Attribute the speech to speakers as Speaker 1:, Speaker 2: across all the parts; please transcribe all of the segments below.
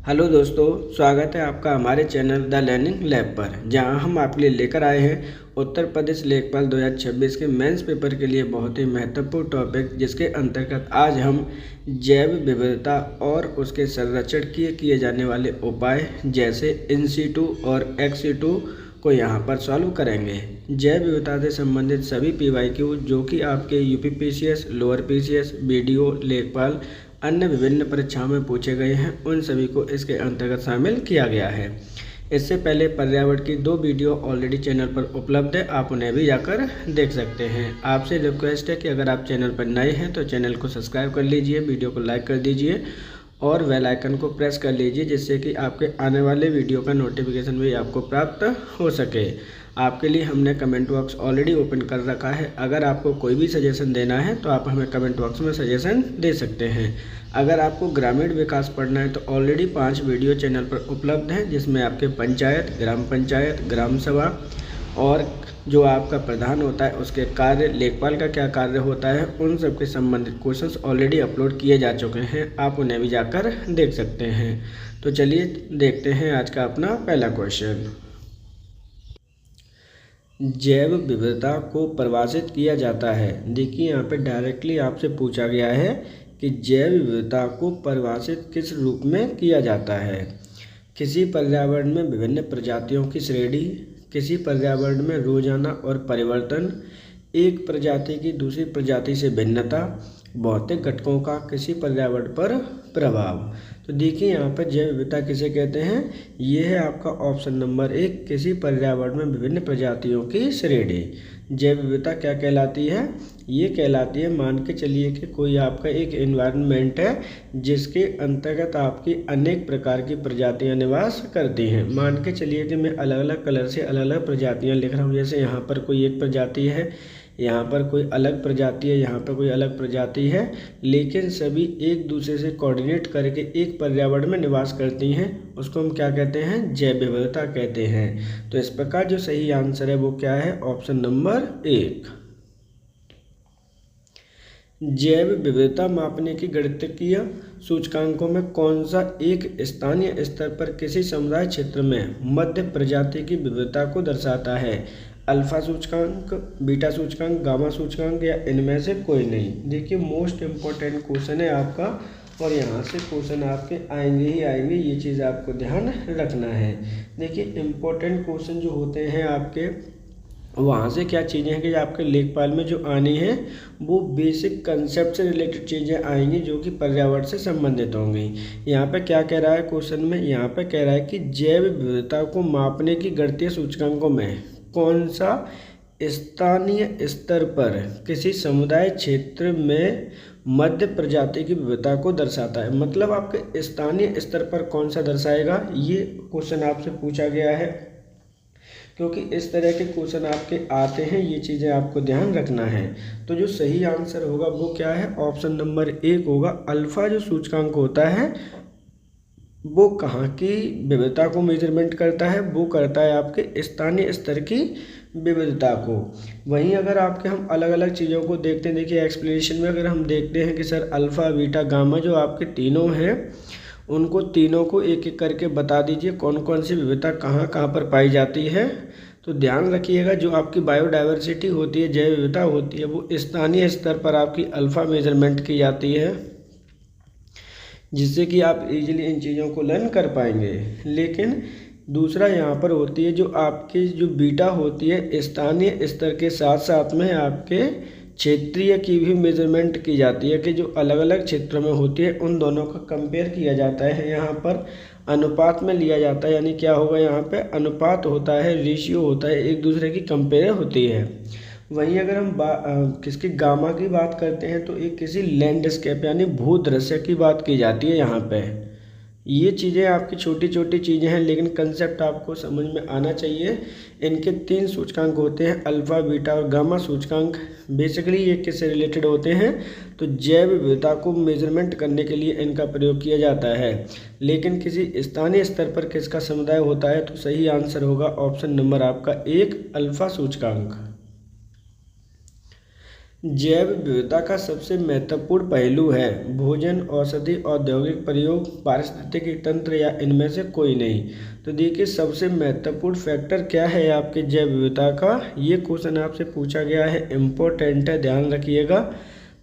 Speaker 1: Hello दोस्तों, स्वागत है आपका हमारे चैनल द लर्निंग लैब पर, जहां हम आपके लिए लेकर आए हैं उत्तर प्रदेश लेखपाल 2026 के मेंस पेपर के लिए बहुत ही महत्वपूर्ण टॉपिक, जिसके अंतर्गत आज हम जैव विविधता और उसके संरक्षण किए जाने वाले उपाय जैसे इन सीटू और एक्स सीटू को यहाँ पर सॉल्व करेंगे। जैव विविधता से संबंधित सभी PYQ जो कि आपके UP PCS, lower PCS, BDO, लेखपाल अन्य विभिन्न परीक्षाओं में पूछे गए हैं, उन सभी को इसके अंतर्गत शामिल किया गया है। इससे पहले पर्यावरण की 2 वीडियो ऑलरेडी चैनल पर उपलब्ध है, आप उन्हें भी जाकर देख सकते हैं। आपसे रिक्वेस्ट है कि अगर आप चैनल पर नए हैं तो चैनल को सब्सक्राइब कर लीजिए, वीडियो को लाइक कर दीजिए और बेल आइकन को प्रेस कर लीजिए, जिससे कि आपके आने वाले वीडियो का नोटिफिकेशन भी आपको प्राप्त हो सके। आपके लिए हमने कमेंट बॉक्स ऑलरेडी ओपन कर रखा है। अगर आपको कोई भी सजेशन देना है तो आप हमें कमेंट बॉक्स में सजेशन दे सकते हैं। अगर आपको ग्रामीण विकास पढ़ना है तो ऑलरेडी 5 वीडियो चैनल पर उपलब्ध हैं, जिसमें आपके पंचायत, ग्राम सभा और जो आपका प्रधान होता है उसके कार्य, लेखपाल का क्या कार्य होता है, उन सब के संबंधित क्वेश्चंस ऑलरेडी अपलोड किए जा चुके हैं, आप उन्हें भी जाकर देख सकते हैं। तो चलिए देखते हैं आज का अपना पहला क्वेश्चन। जैव विविधता को परिभाषित किया जाता है। देखिए यहाँ पे डायरेक्टली आपसे पूछा गया है कि जैव विविधता को परिभाषित किस रूप में किया जाता है। किसी पर्यावरण में विभिन्न प्रजातियों की श्रेणी, किसी पर्यावरण में रोजाना और परिवर्तन, एक प्रजाति की दूसरी प्रजाति से भिन्नता, भौतिक घटकों का किसी पर्यावरण पर प्रभाव। तो देखिए यहाँ पर जैव विविधता किसे कहते हैं, ये है आपका ऑप्शन नंबर 1, किसी पर्यावरण में विभिन्न प्रजातियों की श्रेणी। जैव विविधता क्या कहलाती है, ये कहलाती है, मान के चलिए कि कोई आपका एक एनवायरनमेंट है जिसके अंतर्गत आपकी अनेक प्रकार की प्रजातियां निवास करती हैं। मान के चलिए कि मैं अलग अलग कलर से अलग अलग प्रजातियां लिख रहा हूँ, जैसे यहाँ पर कोई एक प्रजाति है, यहाँ पर कोई अलग प्रजाति है, यहाँ पर कोई अलग प्रजाति है, लेकिन सभी एक दूसरे से कोऑर्डिनेट करके एक पर्यावरण में निवास करती हैं। उसको हम क्या कहते हैं, जैव विविधता कहते हैं। तो इस प्रकार जो सही आंसर है वो क्या है, ऑप्शन नंबर 1। जैव विविधता मापने की गणितीय सूचकांकों में कौन सा एक स्थानीय स्तर पर किसी समुदाय क्षेत्र में मध्य प्रजाति की विविधता को दर्शाता है। अल्फा सूचकांक, बीटा सूचकांक, गामा सूचकांक या इनमें से कोई नहीं। देखिए मोस्ट इम्पोर्टेंट क्वेश्चन है आपका, और यहाँ से क्वेश्चन आपके आएंगे ही आएंगे, ये चीज़ आपको ध्यान रखना है। देखिए इम्पोर्टेंट क्वेश्चन जो होते हैं आपके, वहाँ से क्या चीज़ें हैं कि आपके लेखपाल में जो आनी है वो बेसिक कंसेप्ट से रिलेटेड चीज़ें आएंगी जो कि पर्यावरण से संबंधित होंगी। यहाँ पे क्या कह रहा है क्वेश्चन में, यहाँ पे कह रहा है कि जैव विविधता को मापने की गणितीय सूचकांकों में कौन सा स्थानीय स्तर पर किसी समुदाय क्षेत्र में मध्य प्रजाति की विविधता को दर्शाता है। मतलब आपके स्थानीय स्तर पर कौन सा दर्शाएगा, ये क्वेश्चन आपसे पूछा गया है। क्योंकि इस तरह के क्वेश्चन आपके आते हैं, ये चीज़ें आपको ध्यान रखना है। तो जो सही आंसर होगा वो क्या है, ऑप्शन नंबर 1 होगा। अल्फा जो सूचकांक होता है वो कहाँ की विविधता को मेजरमेंट करता है, वो करता है आपके स्थानीय स्तर की विविधता को। वहीं अगर आपके हम अलग अलग चीज़ों को देखते हैं, देखिए एक्सप्लेनेशन में अगर हम देखते हैं कि सर अल्फ़ा, बीटा, गामा जो आपके तीनों हैं, उनको तीनों को एक एक करके बता दीजिए कौन कौन सी विविधता कहाँ कहाँ पर पाई जाती है। तो ध्यान रखिएगा, जो आपकी बायोडाइवर्सिटी होती है, जैव विविधता होती है, वो स्थानीय स्तर पर आपकी अल्फ़ा मेजरमेंट की जाती है, जिससे कि आप इजीली इन चीज़ों को लर्न कर पाएंगे। लेकिन दूसरा यहाँ पर होती है जो आपकी जो बीटा होती है, स्थानीय स्तर के साथ साथ में आपके क्षेत्रीय की भी मेजरमेंट की जाती है, कि जो अलग अलग क्षेत्रों में होती है उन दोनों का कंपेयर किया जाता है। यहाँ पर अनुपात में लिया जाता है, यानी क्या होगा, यहाँ पे अनुपात होता है, रेशियो होता है, एक दूसरे की कंपेयर होती है। वहीं अगर हम किसकी गामा की बात करते हैं तो एक किसी लैंडस्केप यानी भूदृश्य की बात की जाती है। यहाँ पे ये चीज़ें आपकी छोटी छोटी चीज़ें हैं, लेकिन कंसेप्ट आपको समझ में आना चाहिए। इनके 3 सूचकांक होते हैं, अल्फ़ा, बीटा और गामा सूचकांक। बेसिकली ये किससे रिलेटेड होते हैं, तो जैव विविधता को मेजरमेंट करने के लिए इनका प्रयोग किया जाता है। लेकिन किसी स्थानीय स्तर पर किसका समुदाय होता है, तो सही आंसर होगा ऑप्शन नंबर आपका 1, अल्फ़ा सूचकांक। जैव विविधता का सबसे महत्वपूर्ण पहलू है भोजन, औषधि, औद्योगिक प्रयोग, पारिस्थितिकी तंत्र या इनमें से कोई नहीं। तो देखिए सबसे महत्वपूर्ण फैक्टर क्या है आपके जैव विविधता का, ये क्वेश्चन आपसे पूछा गया है, इम्पोर्टेंट है, ध्यान रखिएगा।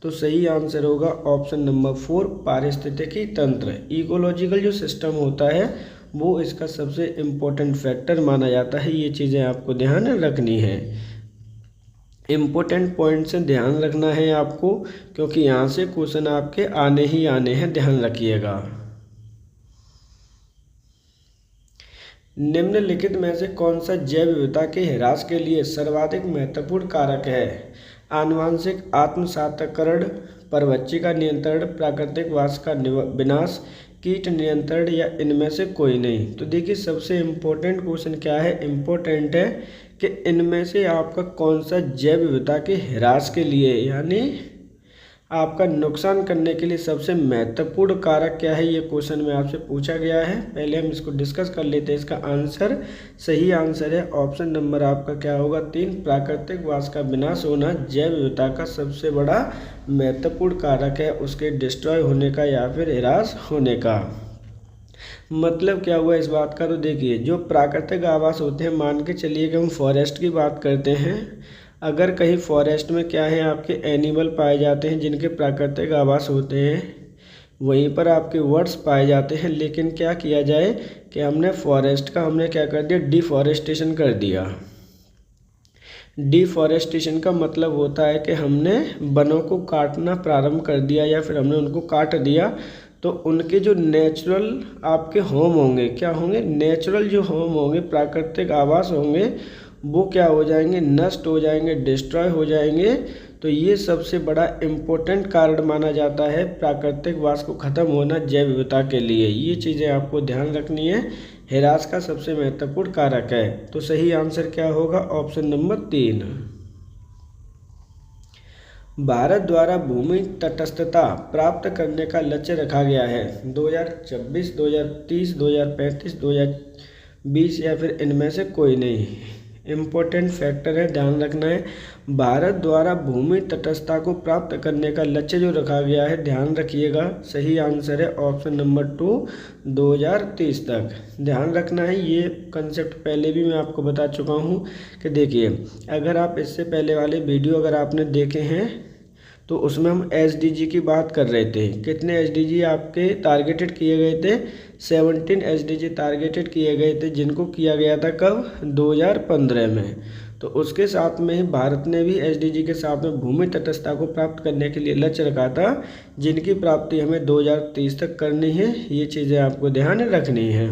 Speaker 1: तो सही आंसर होगा ऑप्शन नंबर 4 पारिस्थितिकी तंत्र। इकोलॉजिकल जो सिस्टम होता है वो इसका सबसे इम्पोर्टेंट फैक्टर माना जाता है। ये चीज़ें आपको ध्यान रखनी है, इम्पोर्टेंट पॉइंट से ध्यान रखना है आपको, क्योंकि यहाँ से क्वेश्चन आपके आने ही आने हैं, ध्यान रखिएगा। निम्नलिखित में से कौन सा जैव विविधता के ह्रास के लिए सर्वाधिक महत्वपूर्ण कारक है? आनुवांशिक आत्मसातकरण, परवच्ची का नियंत्रण, प्राकृतिक वास का विनाश, कीट नियंत्रण या इनमें से कोई नहीं। तो देखिए सबसे इम्पोर्टेंट क्वेश्चन क्या है, इम्पोर्टेंट है कि इनमें से आपका कौन सा जैव विविधता के ह्रास के लिए यानी आपका नुकसान करने के लिए सबसे महत्वपूर्ण कारक क्या है, ये क्वेश्चन में आपसे पूछा गया है। पहले हम इसको डिस्कस कर लेते हैं। इसका आंसर, सही आंसर है ऑप्शन नंबर आपका क्या होगा 3, प्राकृतिक वास का विनाश होना जैव विविधता का सबसे बड़ा महत्वपूर्ण कारक है, उसके डिस्ट्रॉय होने का या फिर ह्रास होने का। मतलब क्या हुआ इस बात का, तो देखिए जो प्राकृतिक आवास होते हैं, मान के चलिए कि हम फॉरेस्ट की बात करते हैं, अगर कहीं फॉरेस्ट में क्या है आपके एनिमल पाए जाते हैं जिनके प्राकृतिक आवास होते हैं, वहीं पर आपके वर्ड्स पाए जाते हैं, लेकिन क्या किया जाए कि हमने फॉरेस्ट का हमने क्या कर दिया, डिफॉरेस्टेशन कर दिया। डिफॉरेस्टेशन का मतलब होता है कि हमने वनों को काटना प्रारंभ कर दिया या फिर हमने उनको काट दिया, तो उनके जो नेचुरल आपके होम होंगे, क्या होंगे, नेचुरल जो होम होंगे, प्राकृतिक आवास होंगे, वो क्या हो जाएंगे, नष्ट हो जाएंगे, डिस्ट्रॉय हो जाएंगे। तो ये सबसे बड़ा इम्पोर्टेंट कारण माना जाता है प्राकृतिक वास को ख़त्म होना जैव विविधता के लिए। ये चीज़ें आपको ध्यान रखनी है, ह्रास का सबसे महत्वपूर्ण कारक है। तो सही आंसर क्या होगा ऑप्शन नंबर 3। भारत द्वारा भूमि तटस्थता प्राप्त करने का लक्ष्य रखा गया है 2026, 2030, 2035, 2020 या फिर इनमें से कोई नहीं। इम्पोर्टेंट फैक्टर है, ध्यान रखना है। भारत द्वारा भूमि तटस्थता को प्राप्त करने का लक्ष्य जो रखा गया है, ध्यान रखिएगा, सही आंसर है ऑप्शन नंबर 2 2030 तक। ध्यान रखना है, ये कंसेप्ट पहले भी मैं आपको बता चुका हूँ कि देखिए अगर आप इससे पहले वाले वीडियो अगर आपने देखे हैं तो उसमें हम SDG की बात कर रहे थे। कितने SDG आपके टारगेटेड किए गए थे, 17 SDG टारगेटेड किए गए थे, जिनको किया गया था कब, 2015 में। तो उसके साथ में ही भारत ने भी SDG के साथ में भूमि तटस्थता को प्राप्त करने के लिए लक्ष्य रखा था, जिनकी प्राप्ति हमें 2030 तक करनी है। ये चीज़ें आपको ध्यान रखनी है।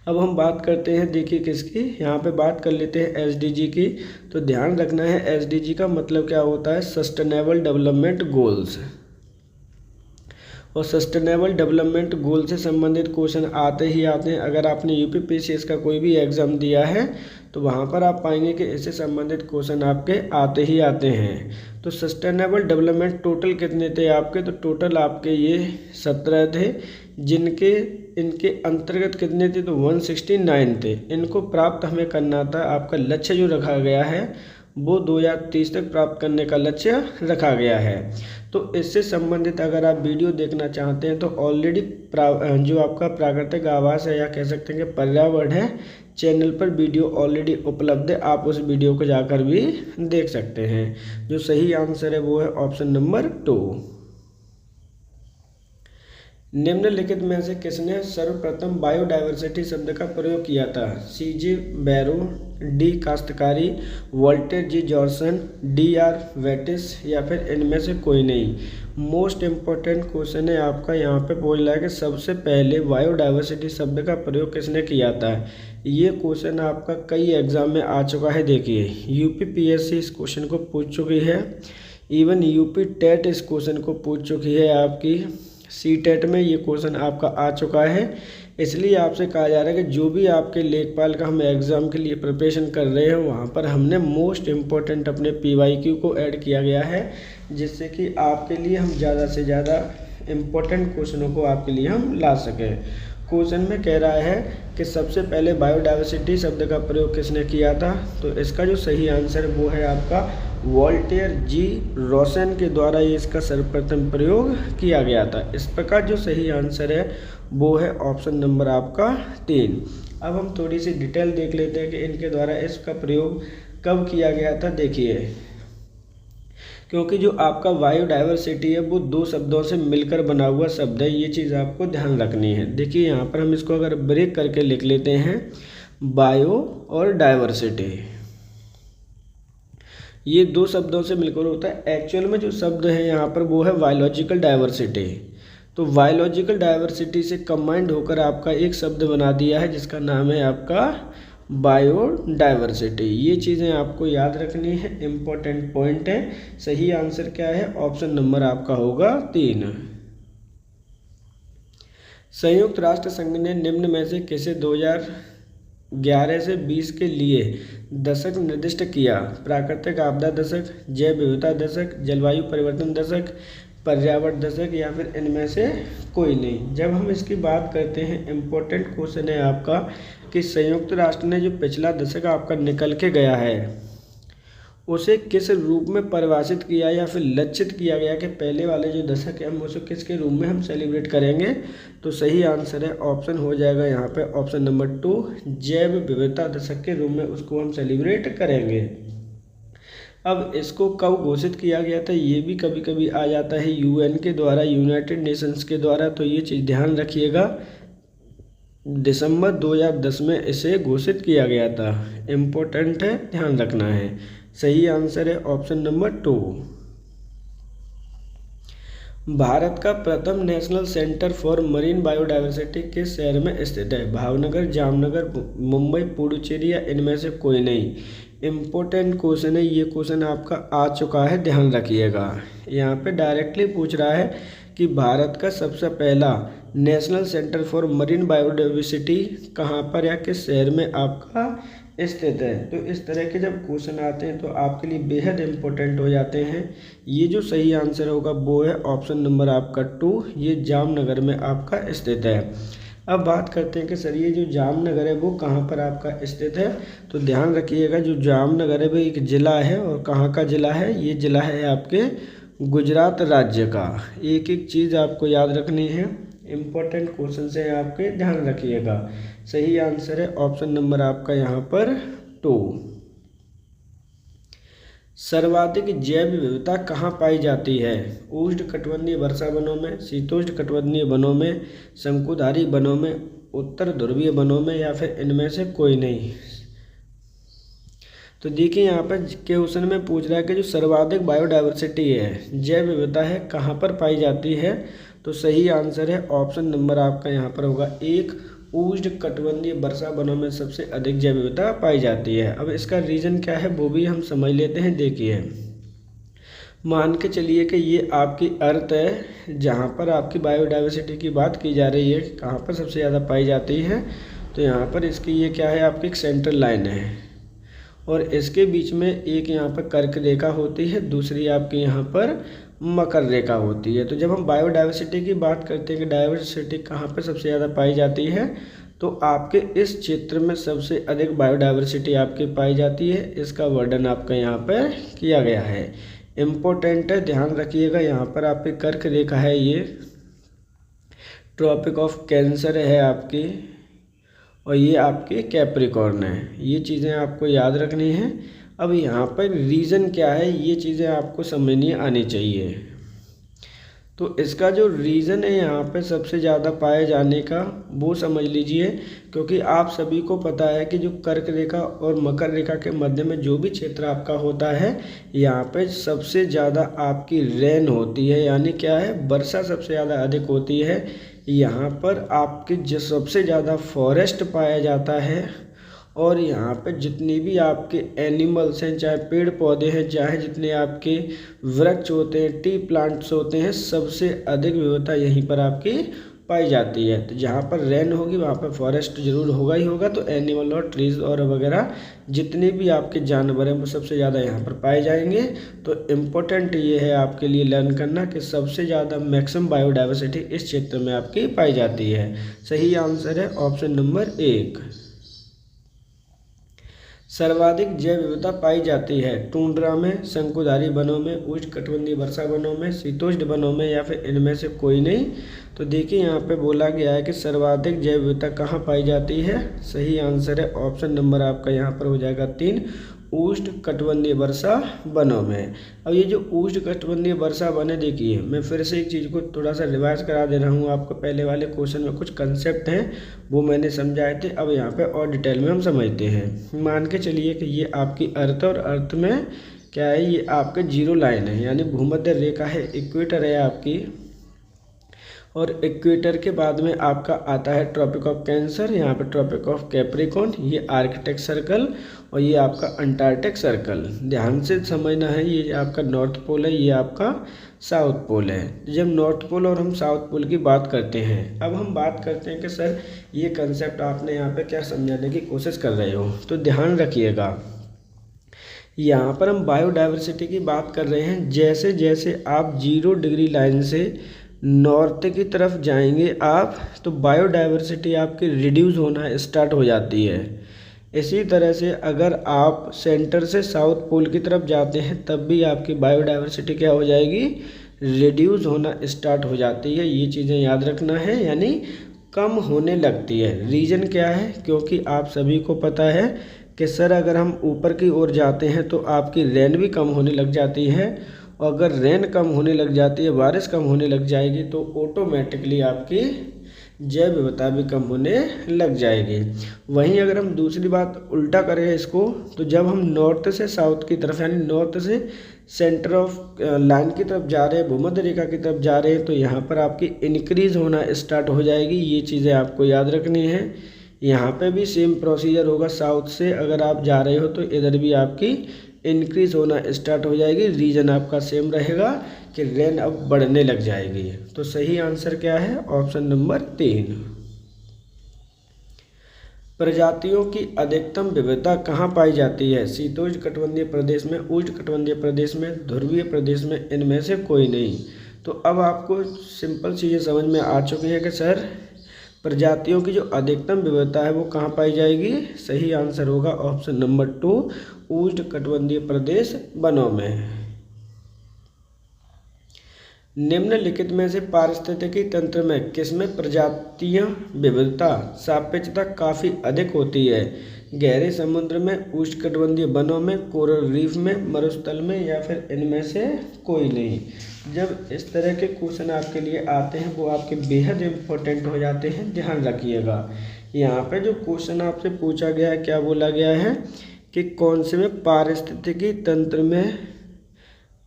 Speaker 1: अब हम बात करते हैं, देखिए किसकी, यहाँ पे बात कर लेते हैं SDG की। तो ध्यान रखना है SDG का मतलब क्या होता है, सस्टेनेबल डेवलपमेंट गोल्स। और सस्टेनेबल डेवलपमेंट गोल से संबंधित क्वेश्चन आते ही आते हैं। अगर आपने UPPCS का कोई भी एग्ज़ाम दिया है तो वहाँ पर आप पाएंगे कि इससे संबंधित क्वेश्चन आपके आते ही आते हैं। तो सस्टेनेबल डेवलपमेंट टोटल कितने थे आपके, तो टोटल आपके ये 17 थे, जिनके इनके अंतर्गत कितने थे, तो 169 थे। इनको प्राप्त हमें करना था, आपका लक्ष्य जो रखा गया है वो 2030 तक प्राप्त करने का लक्ष्य रखा गया है। तो इससे संबंधित अगर आप वीडियो देखना चाहते हैं तो ऑलरेडी जो आपका प्राकृतिक आवास है या कह सकते हैं कि पर्यावरण है, चैनल पर वीडियो ऑलरेडी उपलब्ध है, आप उस वीडियो को जाकर भी देख सकते हैं। जो सही आंसर है वो है ऑप्शन नंबर 2। निम्नलिखित में से किसने सर्वप्रथम बायोडायवर्सिटी शब्द का प्रयोग किया था, CJ बैरो, D काश्तकारी, वॉल्टर G जॉर्सन, DR वेटिस या फिर इनमें से कोई नहीं। मोस्ट इम्पोर्टेंट क्वेश्चन है आपका, यहाँ पे बोल रहा है कि सबसे पहले बायोडायवर्सिटी शब्द का प्रयोग किसने किया था। ये क्वेश्चन आपका कई एग्जाम में आ चुका है। देखिए UPPSC इस क्वेश्चन को पूछ चुकी है, इवन UP टेट इस क्वेश्चन को पूछ चुकी है, आपकी CTET में ये क्वेश्चन आपका आ चुका है। इसलिए आपसे कहा जा रहा है कि जो भी आपके लेखपाल का हम एग्ज़ाम के लिए प्रिपरेशन कर रहे हैं वहाँ पर हमने मोस्ट इम्पोर्टेंट अपने PYQ को ऐड किया गया है, जिससे कि आपके लिए हम ज़्यादा से ज़्यादा इम्पोर्टेंट क्वेश्चनों को आपके लिए हम ला सकें। क्वेश्चन में कह रहा है कि सबसे पहले बायोडायवर्सिटी शब्द का प्रयोग किसने किया था, तो इसका जो सही आंसर वो है आपका वॉल्टेयर जी रोशन के द्वारा ये इसका सर्वप्रथम प्रयोग किया गया था। इस प्रकार जो सही आंसर है वो है ऑप्शन नंबर आपका 3। अब हम थोड़ी सी डिटेल देख लेते हैं कि इनके द्वारा इसका प्रयोग कब किया गया था। देखिए, क्योंकि जो आपका बायोडाइवर्सिटी है वो दो शब्दों से मिलकर बना हुआ शब्द है, ये चीज़ आपको ध्यान रखनी है। देखिए यहाँ पर हम इसको अगर ब्रेक करके लिख लेते हैं, बायो और डाइवर्सिटी, ये दो शब्दों से मिलकर होता है। एक्चुअल में जो शब्द है यहाँ पर वो है बायोलॉजिकल डाइवर्सिटी। तो बायोलॉजिकल डाइवर्सिटी से कंबाइंड होकर आपका एक शब्द बना दिया है जिसका नाम है आपका बायोडाइवर्सिटी। ये चीज़ें आपको याद रखनी है, इम्पोर्टेंट पॉइंट है। सही आंसर क्या है? ऑप्शन नंबर आपका होगा 3। संयुक्त राष्ट्र संघ ने निम्न में से किसे 2011 से 20 के लिए दशक निर्दिष्ट किया? प्राकृतिक आपदा दशक, जैव विविधता दशक, जलवायु परिवर्तन दशक, पर्यावरण दशक, या फिर इनमें से कोई नहीं। जब हम इसकी बात करते हैं, इम्पोर्टेंट क्वेश्चन है आपका कि संयुक्त राष्ट्र ने जो पिछला दशक आपका निकल के गया है उसे किस रूप में परिभाषित किया या फिर लक्षित किया गया कि पहले वाले जो दशक है हम उसे किसके रूप में हम सेलिब्रेट करेंगे? तो सही आंसर है ऑप्शन हो जाएगा यहाँ पे ऑप्शन नंबर 2, जैव विविधता दशक के रूप में उसको हम सेलिब्रेट करेंगे। अब इसको कब घोषित किया गया था ये भी कभी कभी आ जाता है यूएन के द्वारा, यूनाइटेड नेशंस के द्वारा, तो ये चीज़ ध्यान रखिएगा। दिसंबर 2010 में इसे घोषित किया गया था। इम्पोर्टेंट है, ध्यान रखना है। सही आंसर है ऑप्शन नंबर 2। भारत का प्रथम national centre for marine biodiversity किस शहर में स्थित है? भावनगर, जामनगर, मुंबई, पुडुचेरी, या इनमें से कोई नहीं। इम्पोर्टेंट क्वेश्चन है, ये क्वेश्चन आपका आ चुका है, ध्यान रखिएगा। यहाँ पे डायरेक्टली पूछ रहा है कि भारत का सबसे पहला national centre for marine biodiversity कहाँ पर या किस शहर में आपका स्थित है। तो इस तरह के जब क्वेश्चन आते हैं तो आपके लिए बेहद इम्पोर्टेंट हो जाते हैं। ये जो सही आंसर होगा वो है ऑप्शन नंबर आपका 2, ये जामनगर में आपका स्थित है। अब बात करते हैं कि सर ये जो जामनगर है वो कहाँ पर आपका स्थित है। तो ध्यान रखिएगा, जो जामनगर है वो एक ज़िला है, और कहाँ का ज़िला है? ये ज़िला है आपके गुजरात राज्य का। एक एक चीज़ आपको याद रखनी है, इम्पोर्टेंट क्वेश्चन से आपके, ध्यान रखिएगा। सही आंसर है ऑप्शन नंबर आपका यहाँ पर 2। सर्वाधिक जैव विविधता कहाँ पाई जाती है? उष्णकटिबंधीय वर्षा वनों में, शीतोष्णकटिबंधीय वनों में, शंकुधारी वनों में, उत्तर ध्रुवीय वनों में, या फिर इनमें से कोई नहीं। तो देखिए यहाँ पर क्वेश्चन में पूछ रहा है कि जो सर्वाधिक बायोडाइवर्सिटी है, जैव विविधता है, कहाँ पर पाई जाती है? तो सही आंसर है ऑप्शन नंबर आपका यहाँ पर होगा 1, उष्णकटिबंधीय वर्षा वनों में सबसे अधिक जैव विविधता पाई जाती है। अब इसका रीज़न क्या है वो भी हम समझ लेते हैं। देखिए, मान के चलिए कि ये आपकी अर्थ है जहाँ पर आपकी बायोडाइवर्सिटी की बात की जा रही है, कहाँ पर सबसे ज़्यादा पाई जाती है। तो यहाँ पर इसकी ये क्या है, आपकी एक सेंट्रल लाइन है, और इसके बीच में एक यहाँ पर कर्क रेखा होती है, दूसरी आपके यहाँ पर मकर रेखा होती है। तो जब हम बायोडाइवर्सिटी की बात करते हैं कि डाइवर्सिटी कहाँ पर सबसे ज़्यादा पाई जाती है, तो आपके इस क्षेत्र में सबसे अधिक बायोडाइवर्सिटी आपकी पाई जाती है। इसका वर्णन आपका यहाँ पर किया गया है, इम्पोर्टेंट है, ध्यान रखिएगा। यहाँ पर आपकी कर्क रेखा है, ये ट्रॉपिक ऑफ कैंसर है आपकी, और ये आपके कैप्रिकॉर्न है। ये चीज़ें आपको याद रखनी है। अब यहाँ पर रीज़न क्या है, ये चीज़ें आपको समझनी आनी चाहिए। तो इसका जो रीज़न है यहाँ पे सबसे ज़्यादा पाए जाने का, वो समझ लीजिए, क्योंकि आप सभी को पता है कि जो कर्क रेखा और मकर रेखा के मध्य में जो भी क्षेत्र आपका होता है, यहाँ पे सबसे ज़्यादा आपकी रेन होती है, यानी क्या है, वर्षा सबसे ज़्यादा अधिक होती है। यहाँ पर आपके जो सबसे ज़्यादा फॉरेस्ट पाया जाता है, और यहाँ पे जितनी भी आपके एनिमल्स हैं, चाहे पेड़ पौधे हैं, चाहे जितने आपके वृक्ष होते हैं, टी प्लांट्स होते हैं, सबसे अधिक विविधता यहीं पर आपकी पाई जाती है। तो जहाँ पर रेन होगी वहाँ पर फॉरेस्ट जरूर होगा ही होगा। तो एनिमल और ट्रीज और वगैरह जितने भी आपके जानवर हैं वो सबसे ज़्यादा यहाँ पर पाए जाएंगे। तो इम्पोर्टेंट ये है आपके लिए लर्न करना कि सबसे ज़्यादा मैक्सिमम बायोडाइवर्सिटी इस क्षेत्र में आपकी पाई जाती है। सही आंसर है ऑप्शन नंबर 1। सर्वाधिक जैव विविधता पाई जाती है टुंड्रा में, शंकुधारी वनों में, उष्णकटिबंधीय वर्षा वनों में, शीतोष्ण वनों में, या फिर इनमें से कोई नहीं। तो देखिए यहाँ पे बोला गया है कि सर्वाधिक जैव विविधता कहाँ पाई जाती है। सही आंसर है ऑप्शन नंबर आपका यहाँ पर हो जाएगा 3, उष्णकटिबंधीय वर्षा वनों में। अब ये जो उष्णकटिबंधीय वर्षा वन है, देखिए मैं फिर से एक चीज़ को थोड़ा सा रिवाइज करा दे रहा हूँ आपको। पहले वाले क्वेश्चन में कुछ कंसेप्ट हैं वो मैंने समझाए थे, अब यहाँ पे और डिटेल में हम समझते हैं। मान के चलिए कि ये आपकी अर्थ, और अर्थ में क्या है, ये आपके जीरो लाइन है यानी भूमध्य रेखा है, इक्वेटर है आपकी, और इक्वेटर के बाद में आपका आता है ट्रॉपिक ऑफ कैंसर, यहाँ पे ट्रॉपिक ऑफ कैप्रिकॉर्न, ये आर्कटिक सर्कल, और ये आपका अंटार्कटिक सर्कल। ध्यान से समझना है, ये आपका नॉर्थ पोल है, ये आपका साउथ पोल है। जब नॉर्थ पोल और हम साउथ पोल की बात करते हैं, अब हम बात करते हैं कि सर ये कंसेप्ट आपने यहाँ पे क्या समझाने की कोशिश कर रहे हो, तो ध्यान रखिएगा। यहाँ पर हम बायोडाइवर्सिटी की बात कर रहे हैं। जैसे जैसे आप 0 डिग्री लाइन से नॉर्थ की तरफ जाएंगे आप, तो बायोडाइवर्सिटी आपकी रिड्यूस होना स्टार्ट हो जाती है। इसी तरह से अगर आप सेंटर से साउथ पोल की तरफ जाते हैं, तब भी आपकी बायोडाइवर्सिटी क्या हो जाएगी, रिड्यूस होना स्टार्ट हो जाती है। ये चीज़ें याद रखना है, यानी कम होने लगती है। रीज़न क्या है, क्योंकि आप सभी को पता है कि सर अगर हम ऊपर की ओर जाते हैं तो आपकी रेन भी कम होने लग जाती है, और अगर रेन कम होने लग जाती है, बारिश कम होने लग जाएगी, तो ऑटोमेटिकली आपकी जैव विविधता भी कम होने लग जाएगी। वहीं अगर हम दूसरी बात उल्टा करें इसको, तो जब हम नॉर्थ से साउथ की तरफ यानी नॉर्थ से सेंटर ऑफ लाइन की तरफ जा रहे हैं, भूमध्य रेखा की तरफ जा रहे हैं, तो यहाँ पर आपकी इंक्रीज होना स्टार्ट हो जाएगी। ये चीज़ें आपको याद रखनी है। यहाँ पे भी सेम प्रोसीजर होगा, साउथ से अगर आप जा रहे हो तो इधर भी आपकी इंक्रीज होना स्टार्ट हो जाएगी। रीजन आपका सेम रहेगा कि रेन अब बढ़ने लग जाएगी। तो सही आंसर क्या है, ऑप्शन नंबर 3। प्रजातियों की अधिकतम विविधता कहाँ पाई जाती है, शीतोष्ण कटिबंधीय प्रदेश में, उष्णकटिबंधीय प्रदेश में, ध्रुवीय प्रदेश में, इनमें से कोई नहीं। तो अब आपको सिंपल चीज़ें समझ में आ चुकी हैं कि सर प्रजातियों की जो अधिकतम विविधता है वो कहाँ पाई जाएगी। सही आंसर होगा ऑप्शन नंबर 2, उष्णकटिबंधीय प्रदेश वनों में। निम्नलिखित में से पारिस्थितिकी तंत्र में किसमें प्रजातीय विविधता सापेक्षता काफ़ी अधिक होती है, गहरे समुद्र में, उष्णकटिबंधीय वनों में, कोरल रीफ में, मरुस्थल में, या फिर इनमें से कोई नहीं। जब इस तरह के क्वेश्चन आपके लिए आते हैं वो आपके बेहद इम्पोर्टेंट हो जाते हैं, ध्यान रखिएगा। यहाँ पे जो क्वेश्चन आपसे पूछा गया है, क्या बोला गया है कि कौन से में पारिस्थितिकी तंत्र में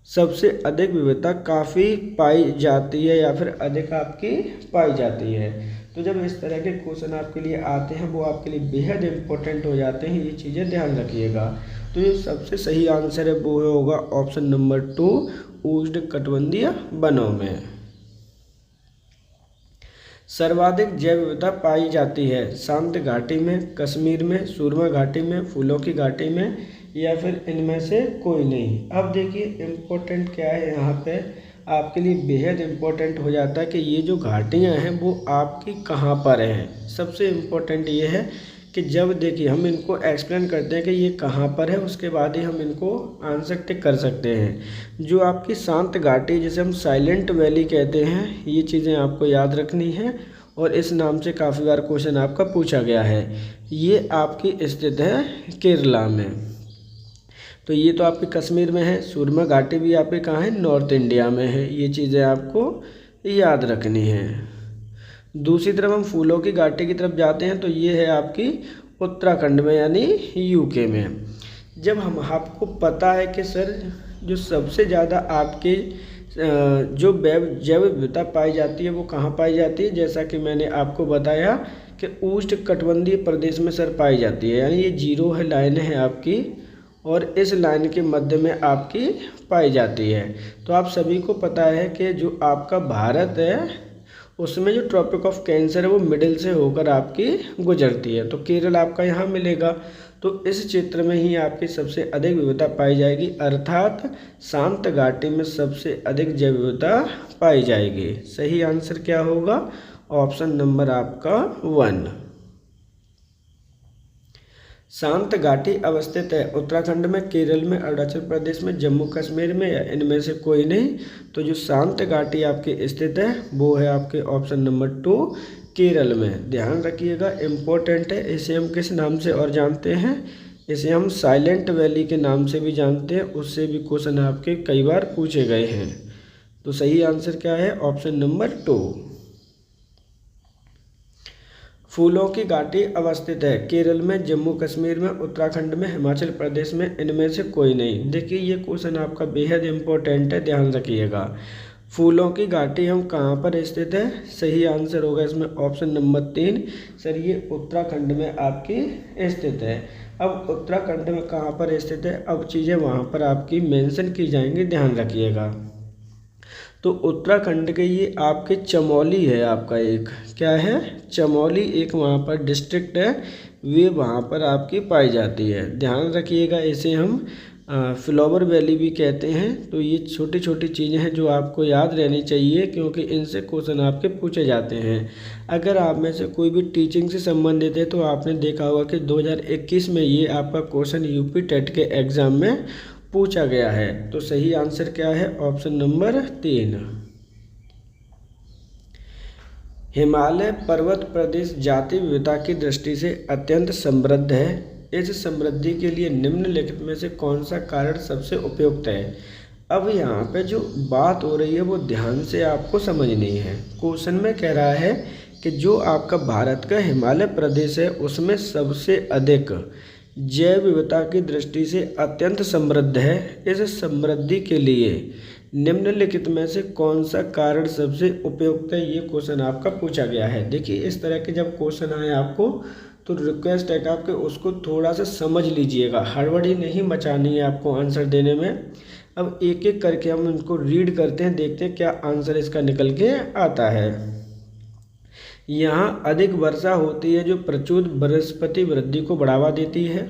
Speaker 1: सबसे अधिक विविधता काफ़ी पाई जाती है या फिर अधिक आपकी पाई जाती है। तो जब इस तरह के क्वेश्चन आपके लिए आते हैं वो आपके लिए बेहद इम्पोर्टेंट हो जाते हैं, ये चीज़ें ध्यान रखिएगा। तो ये सबसे सही आंसर है वो होगा ऑप्शन नंबर 2, उष्णकटिबंधीय वनों में। सर्वाधिक जैव विविधता पाई जाती है शांत घाटी में, कश्मीर में, सुरमा घाटी में, फूलों की घाटी में, या फिर इनमें से कोई नहीं। अब देखिए इम्पोर्टेंट क्या है, यहाँ पे आपके लिए बेहद इम्पोर्टेंट हो जाता है कि ये जो घाटियाँ हैं वो आपकी कहाँ पर हैं। सबसे इम्पोर्टेंट ये है कि जब देखिए हम इनको एक्सप्लेन करते हैं कि ये कहाँ पर है, उसके बाद ही हम इनको आंसर टिक कर सकते हैं। जो आपकी शांत घाटी जिसे हम साइलेंट वैली कहते हैं, ये चीज़ें आपको याद रखनी है, और इस नाम से काफ़ी बार क्वेश्चन आपका पूछा गया है। ये आपकी स्थित है केरला में। तो ये तो आपके कश्मीर में है। सुरमा घाटी भी आपके कहाँ है, नॉर्थ इंडिया में है। ये चीज़ें आपको याद रखनी है। दूसरी तरफ हम फूलों की घाटी की तरफ जाते हैं तो ये है आपकी उत्तराखंड में यानी यूके में। जब हम आपको पता है कि सर जो सबसे ज़्यादा आपके जो जैव विविधता पाई जाती है वो कहाँ पाई जाती है, जैसा कि मैंने आपको बताया कि उष्णकटिबंधीय प्रदेश में सर पाई जाती है, यानी ये जीरो है लाइन है आपकी, और इस लाइन के मध्य में आपकी पाई जाती है। तो आप सभी को पता है कि जो आपका भारत है उसमें जो ट्रॉपिक ऑफ कैंसर है वो मिडिल से होकर आपकी गुजरती है। तो केरल आपका यहाँ मिलेगा। तो इस क्षेत्र में ही आपकी सबसे अधिक विविधता पाई जाएगी, अर्थात शांत घाटी में सबसे अधिक जैव विविधता पाई जाएगी। सही आंसर क्या होगा, ऑप्शन नंबर आपका 1। शांत घाटी अवस्थित है उत्तराखंड में, केरल में, अरुणाचल प्रदेश में, जम्मू कश्मीर में या इनमें से कोई नहीं। तो जो शांत घाटी आपकी स्थित है वो है आपके ऑप्शन नंबर 2 केरल में। ध्यान रखिएगा, इम्पोर्टेंट है। इसे हम किस नाम से और जानते हैं? इसे हम साइलेंट वैली के नाम से भी जानते हैं। उससे भी क्वेश्चन आपके कई बार पूछे गए हैं। तो सही आंसर क्या है? Option number 2। फूलों की घाटी अवस्थित है केरल में, जम्मू कश्मीर में, उत्तराखंड में, हिमाचल प्रदेश में, इनमें से कोई नहीं। देखिए ये क्वेश्चन आपका बेहद इम्पोर्टेंट है, ध्यान रखिएगा। फूलों की घाटी हम कहाँ पर स्थित है? सही आंसर होगा इसमें ऑप्शन नंबर 3। सर ये उत्तराखंड में आपकी स्थित है। अब उत्तराखंड में कहाँ पर स्थित है? अब चीज़ें वहाँ पर आपकी मेंशन की जाएंगी, ध्यान रखिएगा। तो उत्तराखंड के ये आपके चमोली है आपका एक, क्या है? चमोली एक वहाँ पर डिस्ट्रिक्ट है, वे वहाँ पर आपकी पाई जाती है। ध्यान रखिएगा, इसे हम फ्लावर वैली भी कहते हैं। तो ये छोटी छोटी चीज़ें हैं जो आपको याद रहनी चाहिए, क्योंकि इनसे क्वेश्चन आपके पूछे जाते हैं। अगर आप में से कोई भी टीचिंग से संबंधित है तो आपने देखा होगा कि 2021 में ये आपका क्वेश्चन यूपी टेट के एग्ज़ाम में पूछा गया है। तो सही आंसर क्या है? Option number 3। हिमालय पर्वत प्रदेश जाति विविधता की दृष्टि से अत्यंत समृद्ध है। इस समृद्धि के लिए निम्नलिखित में से कौन सा कारण सबसे उपयुक्त है? अब यहाँ पे जो बात हो रही है वो ध्यान से आपको समझनी है। क्वेश्चन में कह रहा है कि जो आपका भारत का हिमालय प्रदेश है उसमें सबसे अधिक जैव विविधता की दृष्टि से अत्यंत समृद्ध है। इस समृद्धि के लिए निम्नलिखित में से कौन सा कारण सबसे उपयुक्त है? ये क्वेश्चन आपका पूछा गया है। देखिए इस तरह के जब क्वेश्चन आए आपको तो रिक्वेस्ट है कि आपके उसको थोड़ा सा समझ लीजिएगा, हड़बड़ी नहीं मचानी है आपको आंसर देने में। अब एक एक करके हम इनको रीड करते हैं, देखते हैं क्या आंसर इसका निकल के आता है। यहाँ अधिक वर्षा होती है जो प्रचुर वनस्पति वृद्धि को बढ़ावा देती है।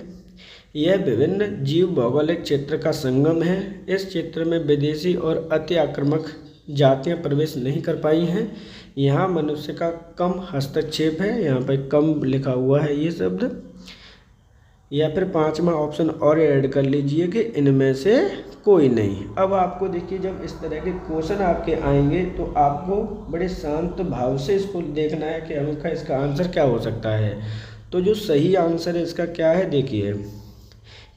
Speaker 1: यह विभिन्न जीव भौगोलिक क्षेत्र का संगम है। इस क्षेत्र में विदेशी और अति आक्रामक जातियां प्रवेश नहीं कर पाई हैं। यहाँ मनुष्य का कम हस्तक्षेप है, यहाँ पर कम लिखा हुआ है ये शब्द। या फिर 5वां ऑप्शन और ऐड कर लीजिए कि इनमें से कोई नहीं। अब आपको देखिए जब इस तरह के क्वेश्चन आपके आएंगे तो आपको बड़े शांत भाव से इसको देखना है कि हमका इसका आंसर क्या हो सकता है। तो जो सही आंसर है इसका क्या है? देखिए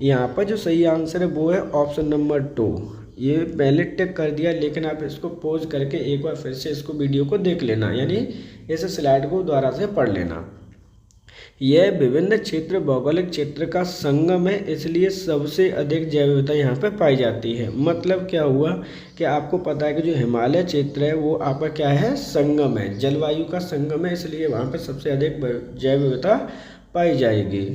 Speaker 1: यहाँ पर जो सही आंसर है वो है ऑप्शन नंबर 2। ये पहले टिक कर दिया, लेकिन आप इसको पॉज करके एक बार फिर से इसको वीडियो को देख लेना, यानी इस स्लाइड को दोबारा से पढ़ लेना। यह विभिन्न क्षेत्र भौगोलिक क्षेत्र का संगम है, इसलिए सबसे अधिक जैव विविधता यहाँ पे पाई जाती है। मतलब क्या हुआ कि आपको पता है कि जो हिमालय क्षेत्र है वो आपका क्या है? संगम है, जलवायु का संगम है, इसलिए वहाँ पे सबसे अधिक जैव विविधता पाई जाएगी।